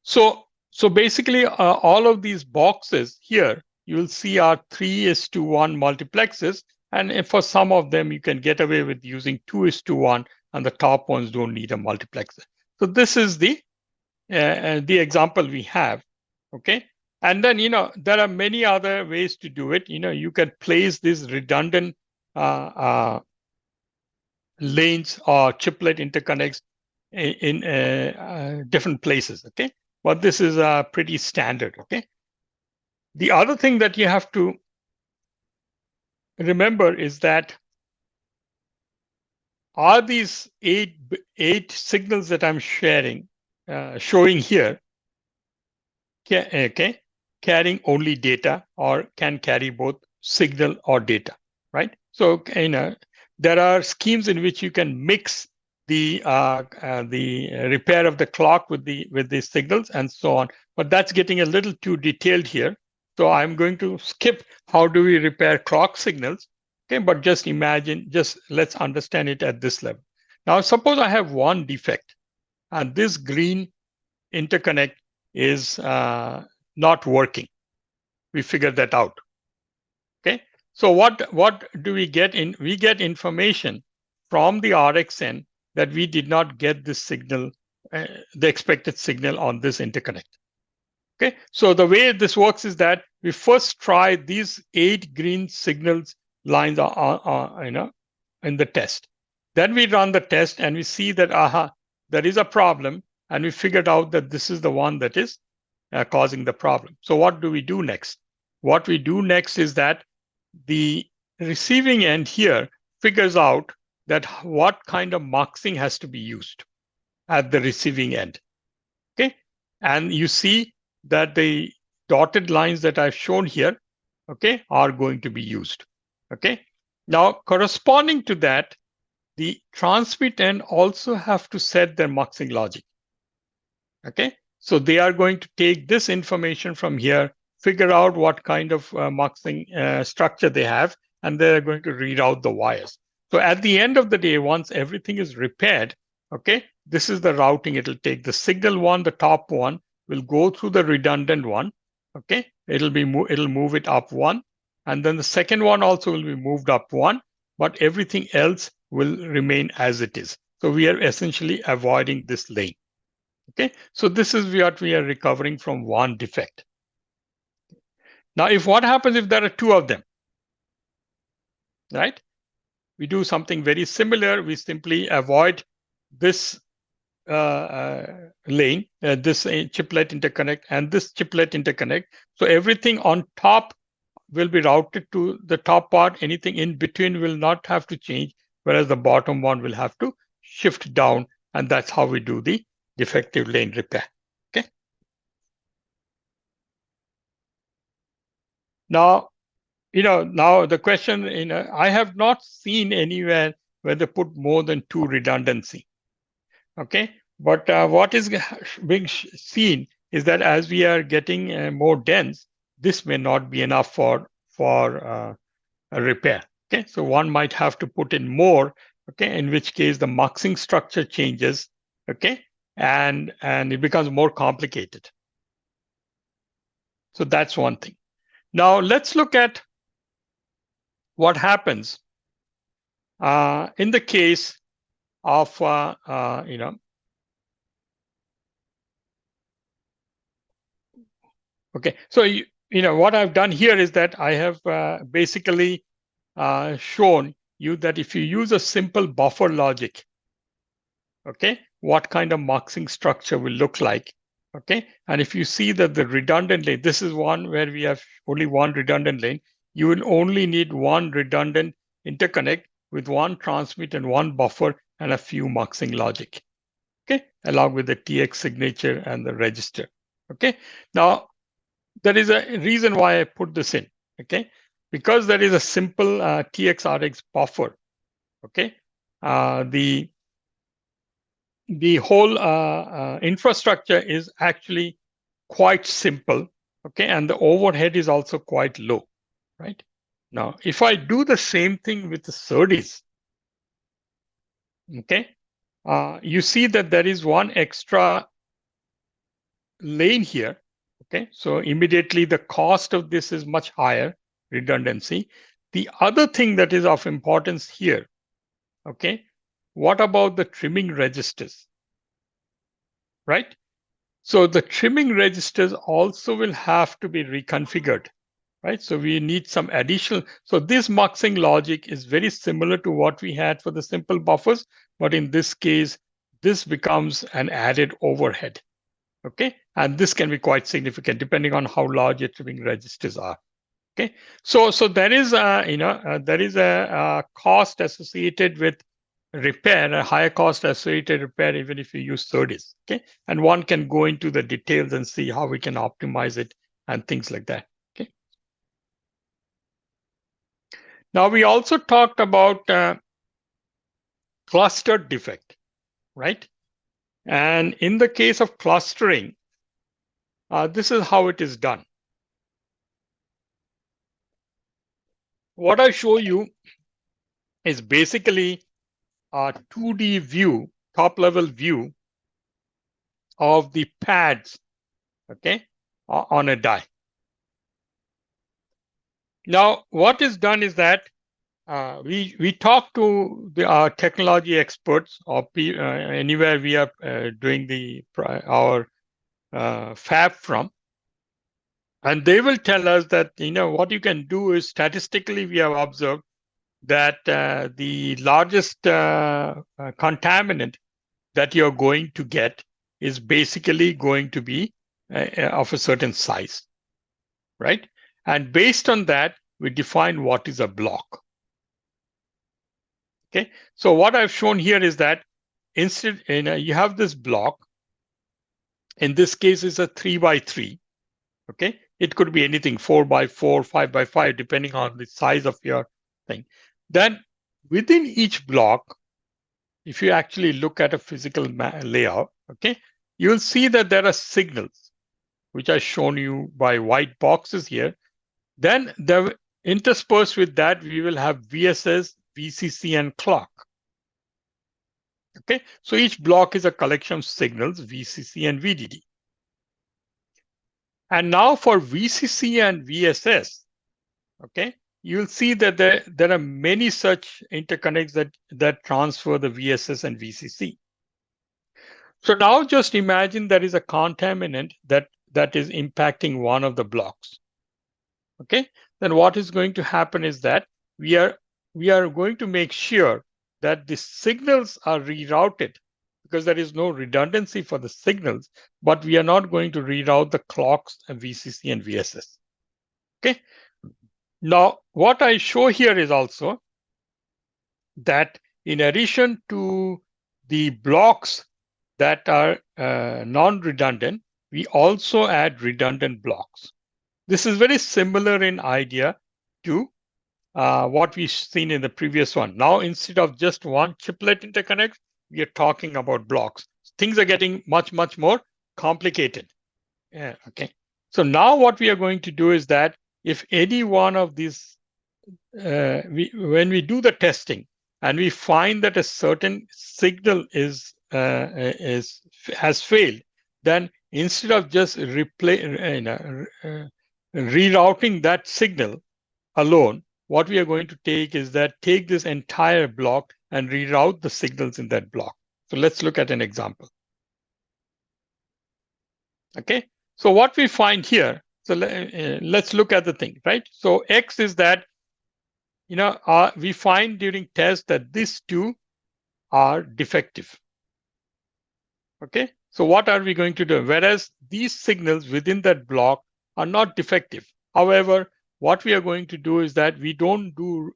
so basically, all of these boxes here you will see are 3:1 multiplexes, and for some of them you can get away with using 2:1, and the top ones don't need a multiplexer. So this is the example we have, okay? And then, there are many other ways to do it. You can place these redundant lanes or chiplet interconnects in different places, okay? But this is pretty standard, okay? The other thing that you have to remember is that are these eight signals that I'm showing here, okay, carrying only data, or can carry both signal or data, right? So there are schemes in which you can mix the repair of the clock with the signals and so on, but that's getting a little too detailed here. So I'm going to skip how do we repair clock signals, okay? But just imagine, let's understand it at this level. Now, suppose I have one defect, and this green interconnect is not working. We figured that out. Okay. So what do we get in? We get information from the RxN that we did not get this signal, the expected signal on this interconnect. Okay. So the way this works is that we first try these 8 green signals lines in the test. Then we run the test and we see that there is a problem, and we figured out that this is the one that is causing the problem. So what do we do next? What we do next is that the receiving end here figures out that what kind of muxing has to be used at the receiving end. Okay, and you see that the dotted lines that I've shown here, okay, are going to be used. Okay, now corresponding to that, the transmit end also have to set their muxing logic. Okay, so they are going to take this information from here, figure out what kind of muxing structure they have, and they're going to read out the wires. So at the end of the day, once everything is repaired, okay, this is the routing. It'll take the signal one, the top one, will go through the redundant one. Okay, it'll move it up one, and then the second one also will be moved up one, but everything else will remain as it is. So we are essentially avoiding this lane. Okay, so this is what we are recovering from one defect. Now, what happens if there are 2 of them, right? We do something very similar. We simply avoid this lane, this chiplet interconnect, and this chiplet interconnect. So everything on top will be routed to the top part. Anything in between will not have to change, whereas the bottom one will have to shift down, and that's how we do the defective lane repair. Okay. Now, now the question, I have not seen anywhere where they put more than 2 redundancy. Okay, but what is being seen is that as we are getting more dense, this may not be enough for a repair. Okay, so one might have to put in more. Okay, in which case the muxing structure changes. Okay, and it becomes more complicated. So that's one thing. Now let's look at what happens in the case of Okay, so what I've done here is that I have basically shown you that if you use a simple buffer logic, okay, what kind of muxing structure will look like. Okay, and if you see that the redundant lane, this is one where we have only one redundant lane, you will only need one redundant interconnect with one transmit and one buffer and a few muxing logic. Okay, along with the TX signature and the register. Okay, now there is a reason why I put this in. Okay, because there is a simple TX-RX buffer. Okay, the whole infrastructure is actually quite simple. Okay, and the overhead is also quite low. Right now, if I do the same thing with the SerDes, okay, you see that there is one extra lane here. Okay, so immediately the cost of this is much higher, redundancy. The other thing that is of importance here, okay, what about the trimming registers? Right? So the trimming registers also will have to be reconfigured, right? So we need some additional. So this muxing logic is very similar to what we had for the simple buffers, but in this case, this becomes an added overhead. Okay, and this can be quite significant depending on how large your trimming registers are. Okay, so there is a cost associated with repair, a higher cost associated repair, even if you use SerDes. Okay, and one can go into the details and see how we can optimize it and things like that. Okay. Now we also talked about clustered defect, right? And in the case of clustering, this is how it is done. What I show you is basically a 2D view, top level view of the pads, okay, on a die. Now, what is done is that we talk to our technology experts or anywhere we are doing our fab from, and they will tell us that what you can do is statistically we have observed that the largest contaminant that you're going to get is basically going to be of a certain size, right? And based on that, we define what is a block. Okay, so what I've shown here is that instead, you have this block. In this case, it's a 3x3. Okay, it could be anything 4x4, 5x5, depending on the size of your thing. Then within each block, if you actually look at a physical layout, okay, you'll see that there are signals, which I've shown you by white boxes here. Then interspersed with that, we will have VSS, VCC, and clock. Okay, so each block is a collection of signals, VCC and VDD. And now for VCC and VSS, okay, you'll see that there are many such interconnects that transfer the VSS and VCC. So now just imagine there is a contaminant that is impacting one of the blocks. Okay, then what is going to happen is that we are going to make sure that the signals are rerouted, because there is no redundancy for the signals, but we are not going to reroute the clocks and VCC and VSS. Okay. Now, what I show here is also that in addition to the blocks that are non-redundant, we also add redundant blocks. This is very similar in idea to what we've seen in the previous one. Now, instead of just one chiplet interconnect, we are talking about blocks. Things are getting much, much more complicated. Yeah, okay. So now what we are going to do is that if any one of these, when we do the testing and we find that a certain signal has failed, then instead of just rerouting that signal alone, what we are going to take is that take this entire block and reroute the signals in that block. So let's look at an example. Okay, so what we find here, so let's look at the thing, right? So X is that, we find during test that these two are defective. Okay, so what are we going to do? Whereas these signals within that block are not defective. However, what we are going to do is that we don't do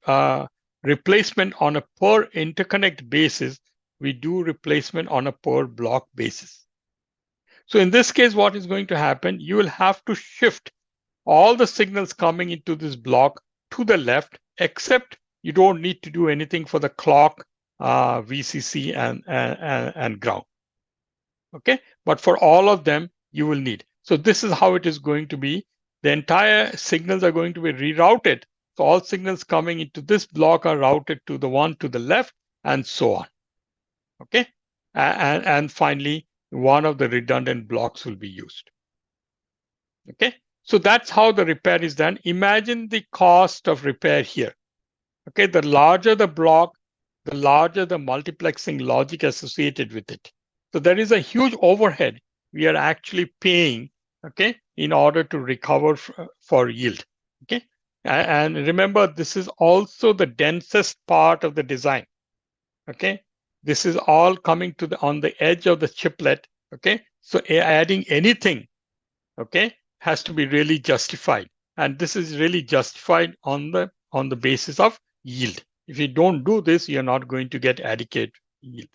replacement on a per interconnect basis. We do replacement on a per block basis. So in this case, what is going to happen? You will have to shift all the signals coming into this block to the left, except you don't need to do anything for the clock, VCC, and ground. Okay, but for all of them, you will need. So this is how it is going to be. The entire signals are going to be rerouted. So all signals coming into this block are routed to the one to the left, and so on. Okay, and finally, one of the redundant blocks will be used. Okay, so that's how the repair is done. Imagine the cost of repair here. Okay, the larger the block, the larger the multiplexing logic associated with it. So there is a huge overhead we are actually paying, okay, in order to recover for yield. Okay, and remember, this is also the densest part of the design. Okay, this is all coming to on the edge of the chiplet. Okay, so adding anything, okay, has to be really justified, and this is really justified on the basis of yield. If you don't do this, you're not going to get adequate yield.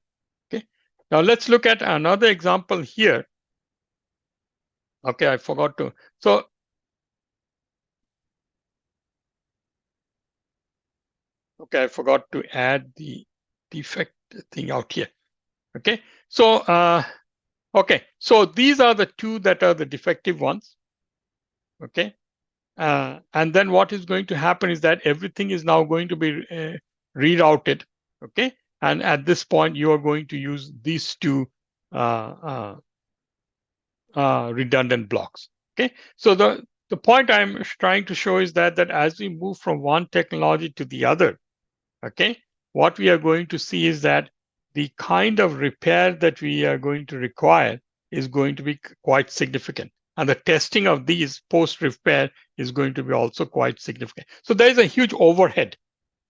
Okay, now let's look at another example here. Okay, I forgot to. So okay, I forgot to add the defect thing out here. Okay, so okay, so these are the two that are the defective ones. Okay, and then what is going to happen is that everything is now going to be rerouted. Okay, and at this point, you are going to use these two redundant blocks. Okay, so the point I'm trying to show is that as we move from one technology to the other, okay, what we are going to see is that the kind of repair that we are going to require is going to be quite significant. And the testing of these post-repair is going to be also quite significant. So there is a huge overhead.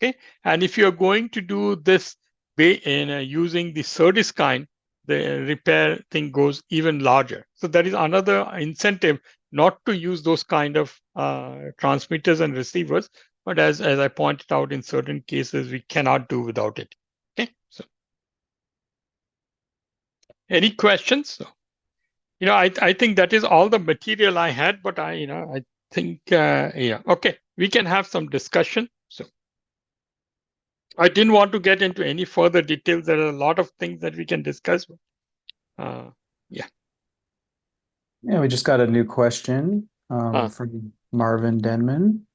Okay, and if you're going to do this using the SerDes kind, the repair thing goes even larger. So there is another incentive not to use those kind of transmitters and receivers. But as I pointed out, in certain cases, we cannot do without it. Okay, so any questions? I think that is all the material I had, but I think, yeah, okay, we can have some discussion. So I didn't want to get into any further details. There are a lot of things that we can discuss. Yeah. Yeah, we just got a new question from Marvin Denman.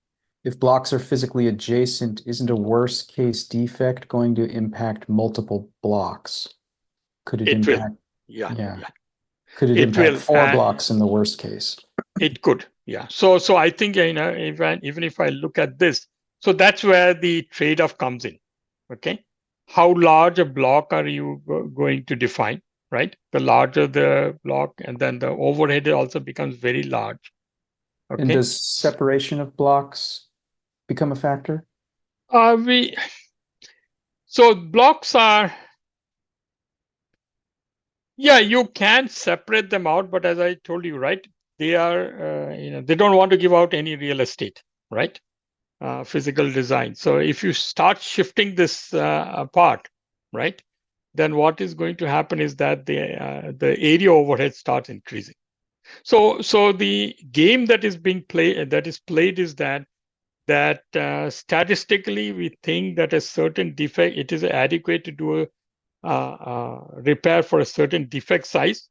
If blocks are physically adjacent, isn't a worst case defect going to impact multiple blocks? Could it impact? Will. Yeah. Could it impact 4 blocks in the worst case? It could, yeah. So I think, even if I look at this, so that's where the trade-off comes in. Okay, how large a block are you going to define? Right, the larger the block, and then the overhead also becomes very large. Okay. And does separation of blocks become a factor? So blocks are, yeah, you can separate them out, but as I told you, right, they are, they don't want to give out any real estate, right? Physical design. So if you start shifting this apart, right, then what is going to happen is that the area overhead starts increasing. So the game that is being played, is that statistically we think that a certain defect, it is adequate to do a repair for a certain defect size,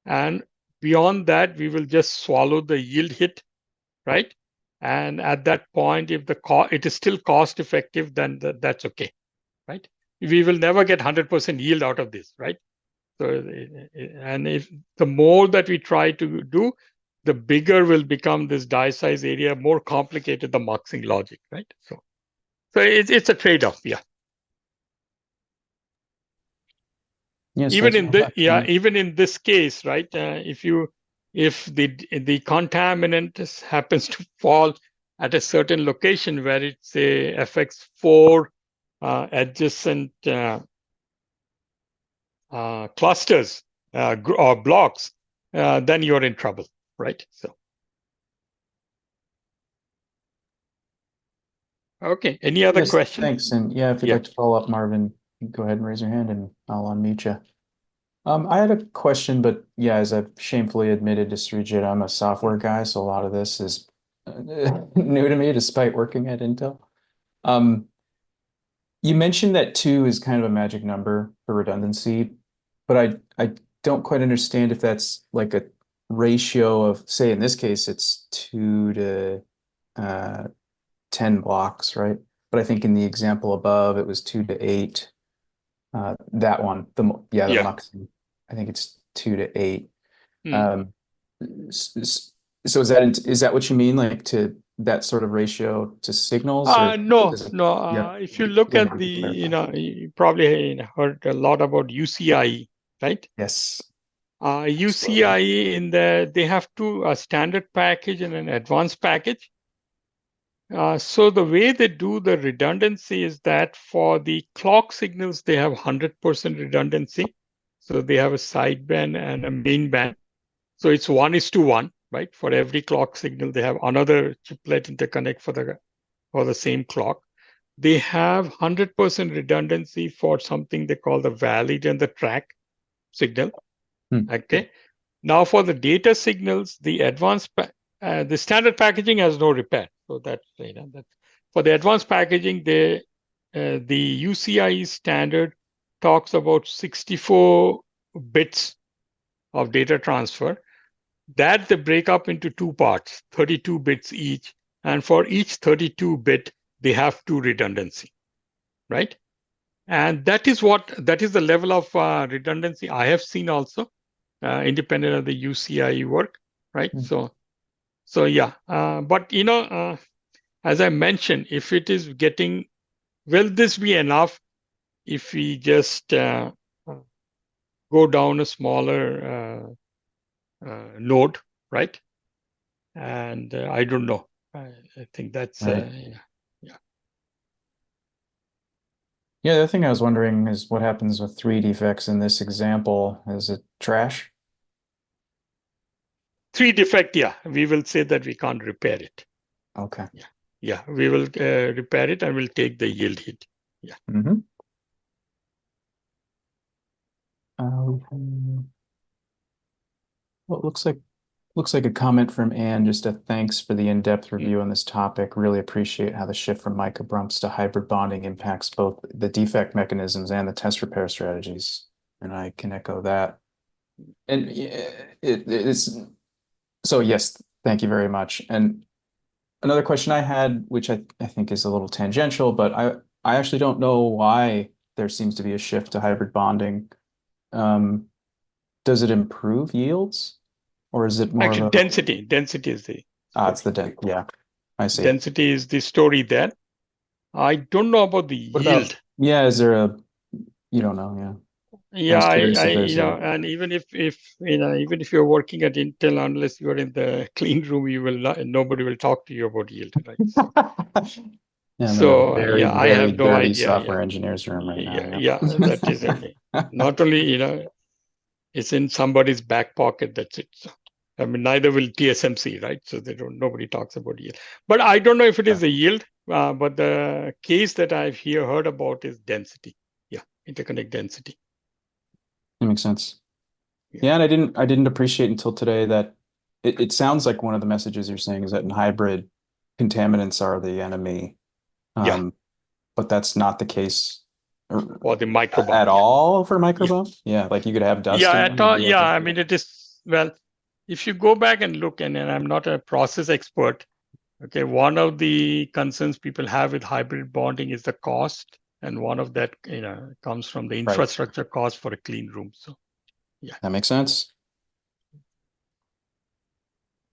and beyond that we will just swallow the yield hit, right? And at that point, if it is still cost effective, then that's okay, right? We will never get 100% yield out of this, right? So, and if the more that we try to do, the bigger will become this die size area, more complicated the muxing logic, right? So it's a trade-off, yeah. Yes, Even thanks in very much. even in this case, right? If the contaminant happens to fall at a certain location where it say affects 4 adjacent clusters or blocks, then you're in trouble, right? So, okay. Any other Yes, questions? thanks. And yeah, if you'd Yeah. like to follow up, Marvin, you go ahead and raise your hand and I'll unmute you. I had a question, but yeah, as I've shamefully admitted to Sreejit, I'm a software guy, so a lot of this is new to me despite working at Intel. You mentioned that 2 is kind of a magic number for redundancy, but I don't quite understand if that's like a ratio of, say, in this case, it's 2 to 10 blocks, right? But I think in the example above, it was 2 to 8. That one, the Yeah. muxing, I think it's 2 to 8. Mm. So is that what you mean, like to that sort of ratio to signals? Or No. Yeah. If you look Yeah, at maybe clarify. you probably heard a lot about UCIe, right? Yes. UCIe they have two, a standard package and an advanced package. So the way they do the redundancy is that for the clock signals, they have 100% redundancy. So they have a sideband and a main band. So it's 1:1, right? For every clock signal, they have another chiplet interconnect for the same clock. They have 100% redundancy for something they call the valid and the track signal. Okay. Now for the data signals, the the standard packaging has no repair. So that's for the advanced packaging, the UCIe standard talks about 64 bits of data transfer. That they break up into 2 parts, 32 bits each. And for each 32 bit, they have 2 redundancy, right? And that is the level of redundancy I have seen also, independent of the UCIe work, right? So yeah, but as I mentioned, if it is will this be enough if we just go down a smaller node, right? And I don't know. I think that's Right. yeah. Yeah, the other thing I was wondering is what happens with 3 defects in this example. Is it trash? 3 defect, yeah. We will say that we can't repair it. Okay. Yeah. We will repair it and we'll take the yield hit. Yeah. Mm-hmm. Well, it looks like a comment from Anne, just a thanks for the in-depth review on this topic. Really appreciate how the shift from microbrumps to hybrid bonding impacts both the defect mechanisms and the test repair strategies. And I can echo that. And it's so yes, thank you very much. And another question I had, which I think is a little tangential, but I actually don't know why there seems to be a shift to hybrid bonding. Does it improve yields? Or is it more Actually, of a density is the it's the yeah, I see. density is the story there. I don't know about the What yield. about is there a you don't know, yeah. Yeah, I was curious if there's and even if even if you're working at Intel, unless you're in the clean room, nobody will talk to you about yield, right? So, yeah, I'm in a so very, I very have no dirty idea. software engineer's room right now. Yeah, that is not only it's in somebody's back pocket. That's it. So, I mean, neither will TSMC, right? So nobody talks about yield. But I don't know if it is the yield. But the case that I've heard about is density. Yeah, interconnect density. That makes sense. Yeah, and I didn't appreciate until today that it sounds like one of the messages you're saying is that in hybrid, contaminants are the enemy. Yeah, But that's not the case for the microbiome. at all for Yeah. microbiome. Yeah, like you could have dust Yeah, in at them and all. be Yeah, okay. I mean, it is, well, if you go back and look, and I'm not a process expert, okay, one of the concerns people have with hybrid bonding is the cost, and one of that, comes from the Right. infrastructure cost for a clean room. So, yeah. That makes sense.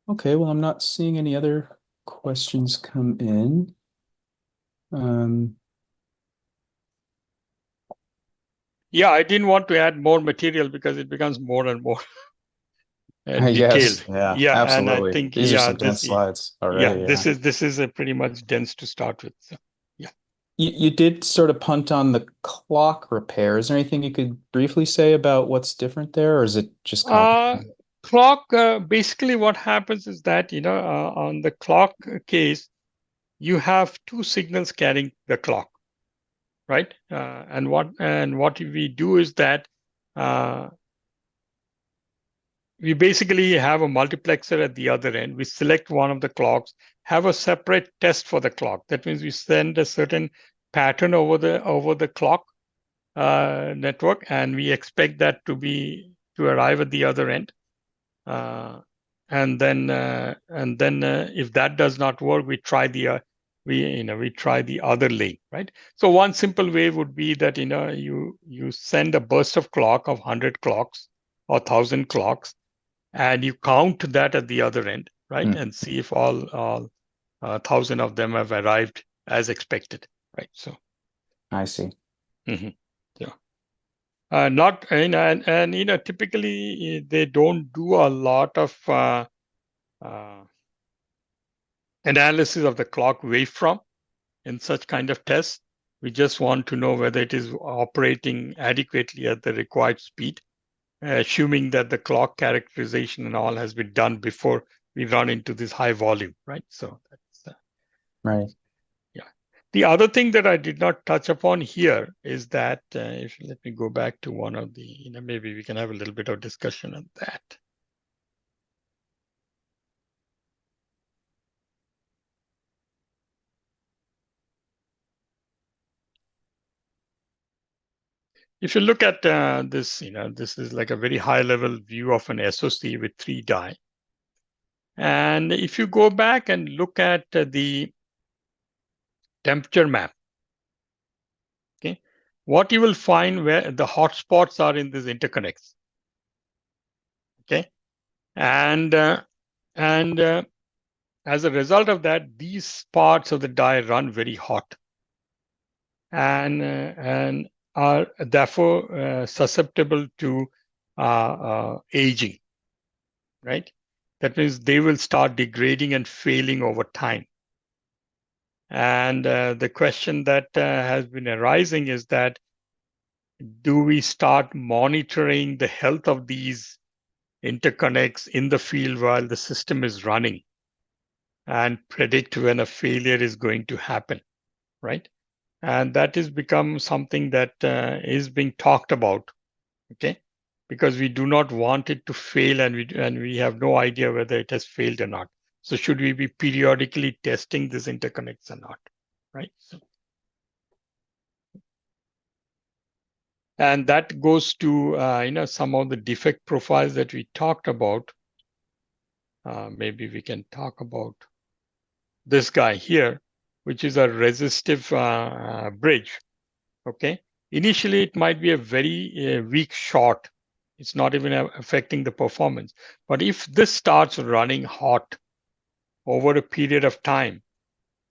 Okay, well, I'm not seeing any other questions come in. Yeah, I didn't want to add more material because it becomes more and more Yes, detailed. yeah, Yeah, and I absolutely. think, These are yeah, some dense slides yeah, already. Yeah. this is a pretty much dense to start with. So, yeah. You did sort of punt on the clock repair. Is there anything you could briefly say about what's different there, or is it just complicated? Clock, basically what happens is that, on the clock case, you have two signals carrying the clock, right? And what we do is that we basically have a multiplexer at the other end. We select one of the clocks, have a separate test for the clock. That means we send a certain pattern over the clock network, and we expect that to arrive at the other end. And then if that does not work, we try the other lane, right? So one simple way would be that you send a burst of clock of 100 clocks or 1,000 clocks, and you count that at the other end, right? Mm. And see if all 1,000 of them have arrived as expected, right? So I see. yeah. Not and typically they don't do a lot of analysis of the clock waveform in such kind of tests. We just want to know whether it is operating adequately at the required speed, assuming that the clock characterization and all has been done before we run into this high volume, right? So that's Right. yeah. The other thing that I did not touch upon here is that if let me go back to one of the, maybe we can have a little bit of discussion on that. If you look at this, this is like a very high level view of an SoC with 3 die. And if you go back and look at the temperature map, okay, what you will find where the hotspots are in these interconnects, okay, and as a result of that, these parts of the die run very hot, and are therefore susceptible to aging, right? That means they will start degrading and failing over time. And the question that has been arising is that, do we start monitoring the health of these interconnects in the field while the system is running and predict when a failure is going to happen, right? And that has become something that is being talked about, okay? Because we do not want it to fail, and we have no idea whether it has failed or not. So should we be periodically testing these interconnects or not, right? So, and that goes to some of the defect profiles that we talked about. Maybe we can talk about this guy here, which is a resistive bridge. Okay. Initially, it might be a very weak short. It's not even affecting the performance. But if this starts running hot over a period of time,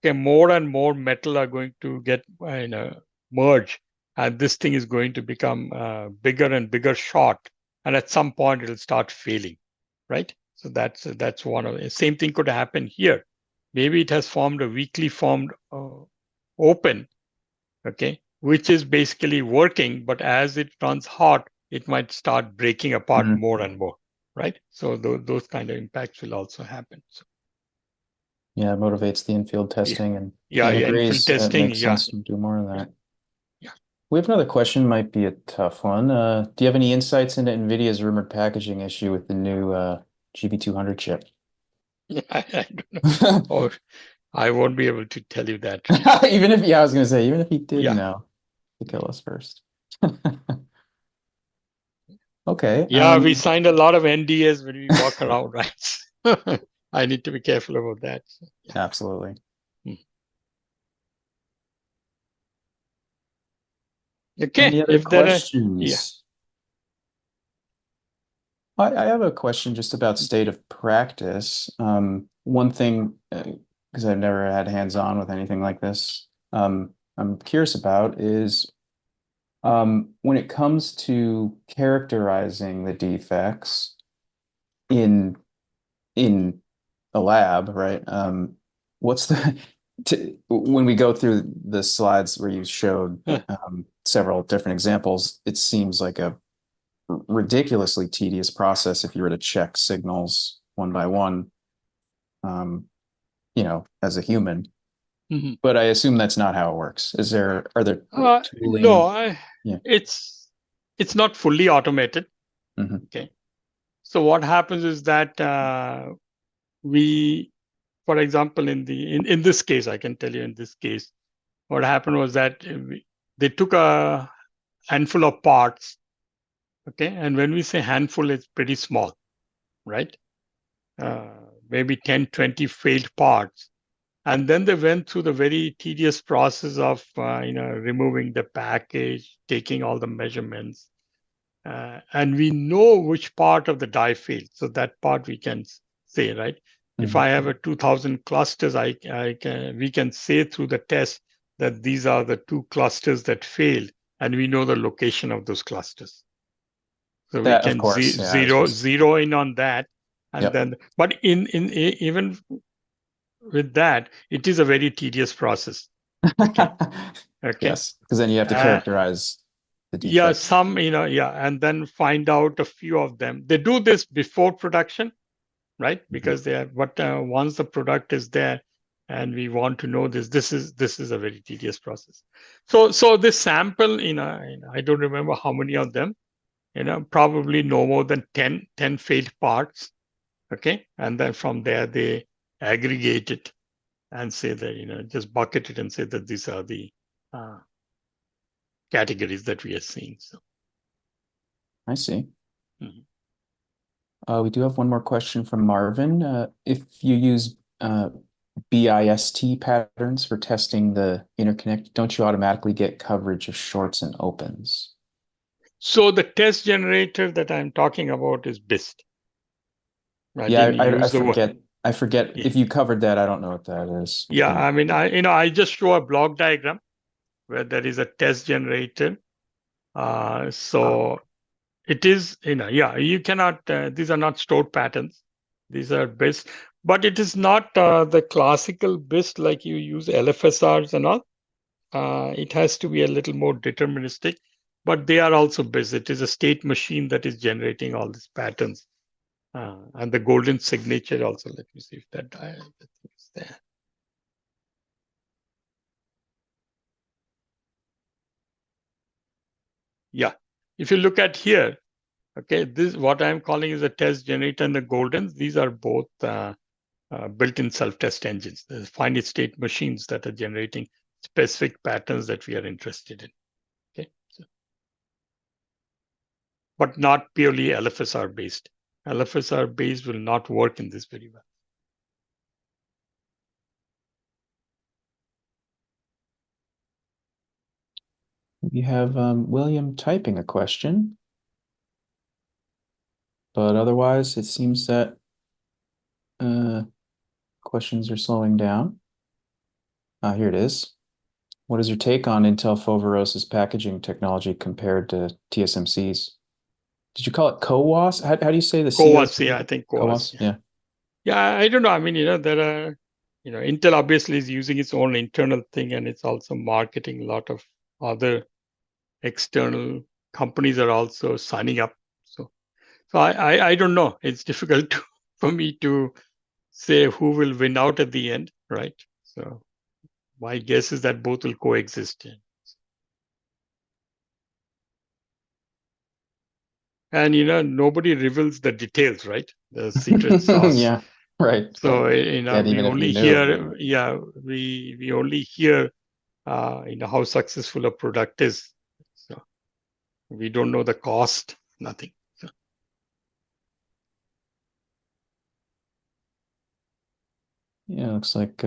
okay, more and more metal are going to get merge, and this thing is going to become bigger and bigger short, and at some point it'll start failing, right? So that's one of the same thing could happen here. Maybe it has formed a weakly formed open, okay, which is basically working, but as it runs hot, it might start breaking apart more and more, right? So those kind of impacts will also happen. So, Yeah, it motivates the infield yeah, testing, and yeah, Kane yeah. Infill agrees it testing, makes yeah, sense to do more of yeah, that. yeah. We have another question, might be a tough one. Do you have any insights into NVIDIA's rumored packaging issue with the new GB200 chip. I don't know. Or I won't be able to tell you that. Even if, yeah, I was going to say, even if he did Yeah. know to kill us first. Okay. Yeah, we signed a lot of NDAs when we walk around, right? I need to be careful about that. Absolutely. Okay. Any other If there are, yeah. questions? I have a question just about state of practice. One thing, because I've never had hands-on with anything like this, I'm curious about is when it comes to characterizing the defects in in a lab, right? What's the when we go through the slides where you showed several different examples, it seems like a ridiculously tedious process if you were to check signals one by one, as a human. Mhm. But I assume that's not how it works. Are there No, tooling? Yeah. it's not fully automated. Mhm. Okay. So what happens is that we, for example, in this case, I can tell you in this case, what happened was that they took a handful of parts. Okay. And when we say handful, it's pretty small, right? Maybe 10, 20 failed parts. And then they went through the very tedious process of, removing the package, taking all the measurements. And we know which part of the die failed. So that part we can say, right? If I have a 2000 clusters, we can say through the test that these are the 2 clusters that failed, and we know the location of those clusters. So we That, of can course, yeah, I was just, zero in on that, and yep. then, but even with that, it is a very tedious process. Okay. Okay. Yes, because then you have to characterize the Yeah, defect. and then find out a few of them. They do this before production, right? Because they are, but once the product is there, and we want to know this is a very tedious process. So this sample, I don't remember how many of them, probably no more than 10 failed parts. Okay, and then from there they aggregate it and say that, just bucket it and say that these are the categories that we are seeing. So I see. We do have one more question from Marvin. If you use BIST patterns for testing the interconnect, don't you automatically get coverage of shorts and opens? So the test generator that I'm talking about is BIST. I Yeah, didn't use the word. I forget if you covered that. I don't know what that is. Yeah, I mean, I just show a block diagram where there is a test generator. So it is, you cannot, these are not stored patterns. These are BIST, but it is not the classical BIST like you use LFSRs and all. It has to be a little more deterministic, but they are also BIST. It is a state machine that is generating all these patterns. And the golden signature also, let me see if that is there. Yeah, if you look at here, okay, this what I'm calling is a test generator and the goldens. These are both built-in self-test engines. There's finite state machines that are generating specific patterns that we are interested in. Okay, but not purely LFSR based. LFSR based will not work in this very well. We have William typing a question, but otherwise it seems that questions are slowing down. Here it is. What is your take on Intel Foverosa's packaging technology compared to TSMC's? Did you call it CoWoS? How do you say the CoWoS, CO2? yeah, I think CoWoS, CoWoS. yeah. Yeah, I don't know. I mean, there are, Intel obviously is using its own internal thing, and it's also marketing a lot of other external companies are also signing up. So I don't know. It's difficult for me to say who will win out at the end, right? So my guess is that both will coexist. And nobody reveals the details, right? The secret sauce. Yeah, right. So Yet we even if only you hear, knew. yeah, we only hear, how successful a product is. So we don't know the cost, nothing. So, Yeah, looks like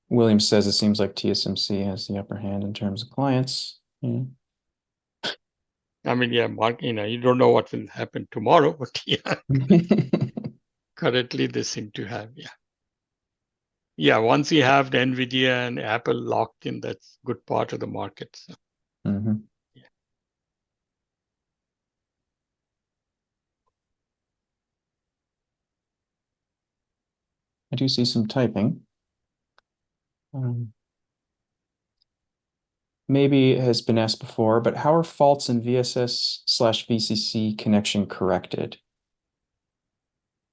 Williams says it seems like TSMC has the upper hand in terms of clients. Yeah. I mean, yeah, Mark, you don't know what will happen tomorrow, but yeah, currently they seem to have, yeah. Yeah, once you have the NVIDIA and Apple locked in, that's good part of the market. So, Mhm. yeah. I do see some typing. Maybe it has been asked before, but how are faults in VSS/VCC connection corrected?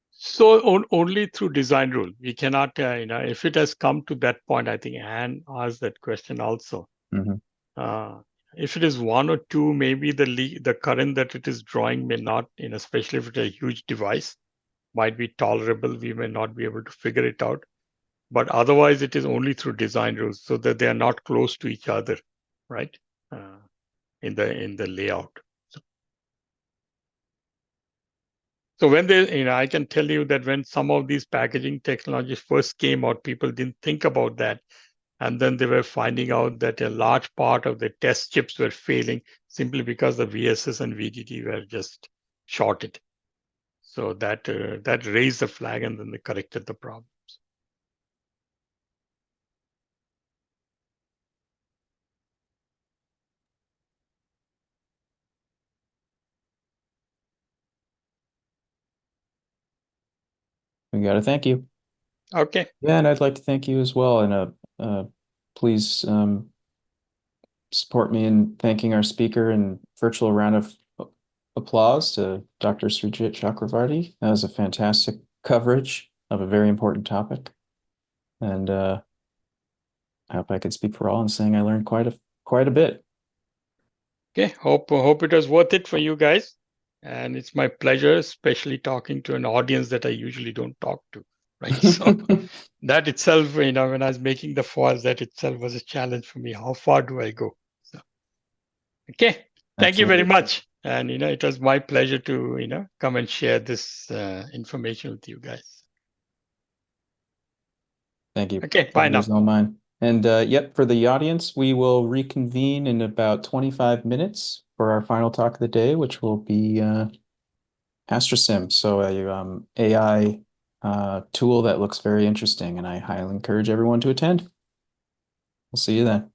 So only through design rule. We cannot, if it has come to that point, I think Anne asked that question also. Mhm. Uh, if it is one or two, maybe the current that it is drawing may not, especially if it's a huge device, might be tolerable. We may not be able to figure it out. But otherwise, it is only through design rules so that they are not close to each other, right? Uh, in the layout. So when I can tell you that when some of these packaging technologies first came out, people didn't think about that. And then they were finding out that a large part of the test chips were failing simply because the VSS and VDD were just shorted. So that raised the flag and then they corrected the problem. We got to thank you. Okay. Yeah, and I'd like to thank you as well. And please support me in thanking our speaker and virtual round of applause to Dr. Sreejit Chakravarty. That was a fantastic coverage of a very important topic. And I hope I could speak for all in saying I learned quite a bit. Okay. Hope it was worth it for you guys. And it's my pleasure, especially talking to an audience that I usually don't talk to. Right. So that itself, when I was making the files, that itself was a challenge for me. How far do I go? So, okay. Thank you very Absolutely. much. And, it was my pleasure to, come and share this information with you guys. Thank you. Okay. Bye Pleasure's now. all mine. And yep, for the audience, we will reconvene in about 25 minutes for our final talk of the day, which will be AstroSim. So a AI tool that looks very interesting, and I highly encourage everyone to attend. We'll see you then.